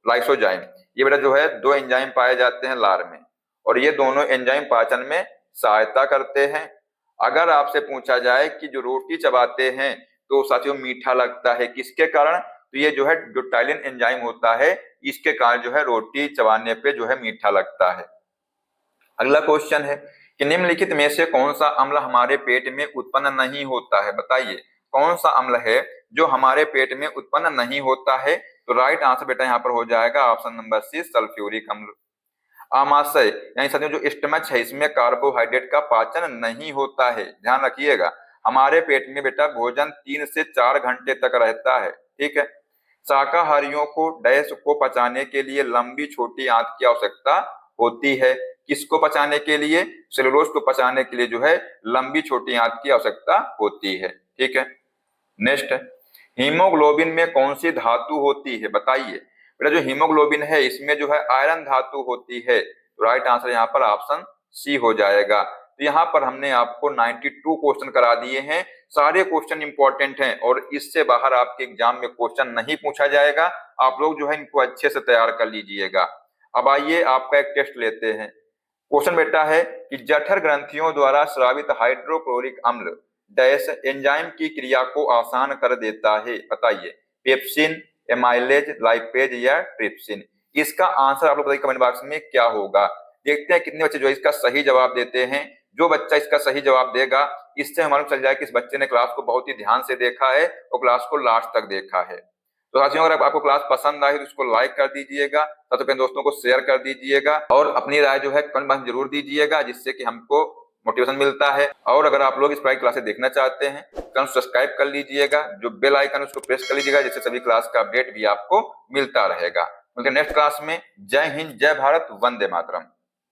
लाइसोजाइम। ये बेटा जो है 2 एंजाइम पाए जाते हैं लार में, और ये दोनों एंजाइम पाचन में सहायता करते हैं। अगर आपसे पूछा जाए कि जो रोटी चबाते हैं तो साथियों मीठा लगता है, किसके कारण? तो ये जो है जो टाइलिन एंजाइम होता है इसके कारण जो है रोटी चबाने पे जो है मीठा लगता है। अगला क्वेश्चन है कि निम्नलिखित में से कौन सा अम्ल हमारे पेट में उत्पन्न नहीं होता है? बताइए कौन सा अम्ल है जो हमारे पेट में उत्पन्न नहीं होता है? तो राइट आंसर बेटा यहाँ पर हो जाएगा ऑप्शन नंबर सी, सल्फ्यूरिक अम्ल। आमाशय यानी साथियों जो स्टमच है इसमें कार्बोहाइड्रेट का पाचन नहीं होता है। ध्यान रखिएगा, हमारे पेट में बेटा भोजन 3 से 4 घंटे तक रहता है। ठीक है, शाकाहारियों को डैश को पचाने के लिए लंबी छोटी आंत की आवश्यकता होती है। किसको पचाने के लिए? सेलुलोज को पचाने के लिए जो है लंबी छोटी आंत की आवश्यकता होती है। ठीक है, नेक्स्ट, हीमोग्लोबिन में कौन सी धातु होती है? बताइए। बेटा जो हीमोग्लोबिन है इसमें जो है आयरन धातु होती है। तो राइट आंसर यहाँ पर ऑप्शन सी हो जाएगा। तो यहाँ पर हमने आपको 92 क्वेश्चन करा दिए हैं। सारे क्वेश्चन इंपॉर्टेंट हैं और इससे बाहर आपके एग्जाम में क्वेश्चन नहीं पूछा जाएगा। आप लोग जो है इनको अच्छे से तैयार कर लीजिएगा। अब आइए आपका एक टेस्ट लेते हैं। क्वेश्चन बेटा है कि जठर ग्रंथियों द्वारा स्रावित हाइड्रोक्लोरिक अम्ल डैश एंजाइम की क्रिया को आसान कर देता है। बताइए, पेप्सिन, एमाइलेज, लाइपेज या ट्रिप्सिन। इसका आंसर आप लोग बताइए कमेंट बॉक्स में क्या होगा। देखते हैं कितने बच्चे जो इसका सही जवाब देते हैं। जो बच्चा इसका सही जवाब देगा, इससे हमारा चल जाए कि इस बच्चे ने क्लास को बहुत ही ध्यान से देखा है और क्लास को लास्ट तक देखा है। तो साथियों, अगर आपको क्लास पसंद आई तो इसको लाइक कर दीजिएगा, साथ अपने दोस्तों को शेयर कर दीजिएगा और अपनी राय जो है कमेंट बॉक्स में जरूर दीजिएगा, जिससे कि हमको मोटिवेशन मिलता है। और अगर आप लोग इस प्रकार की क्लासेस देखना चाहते हैं तो सब्सक्राइब कर लीजिएगा, जो बेल आइकन उसको प्रेस कर लीजिएगा, जिससे सभी क्लास का अपडेट भी आपको मिलता रहेगा। मिलते हैं नेक्स्ट क्लास में। जय हिंद, जय भारत, वंदे मातरम।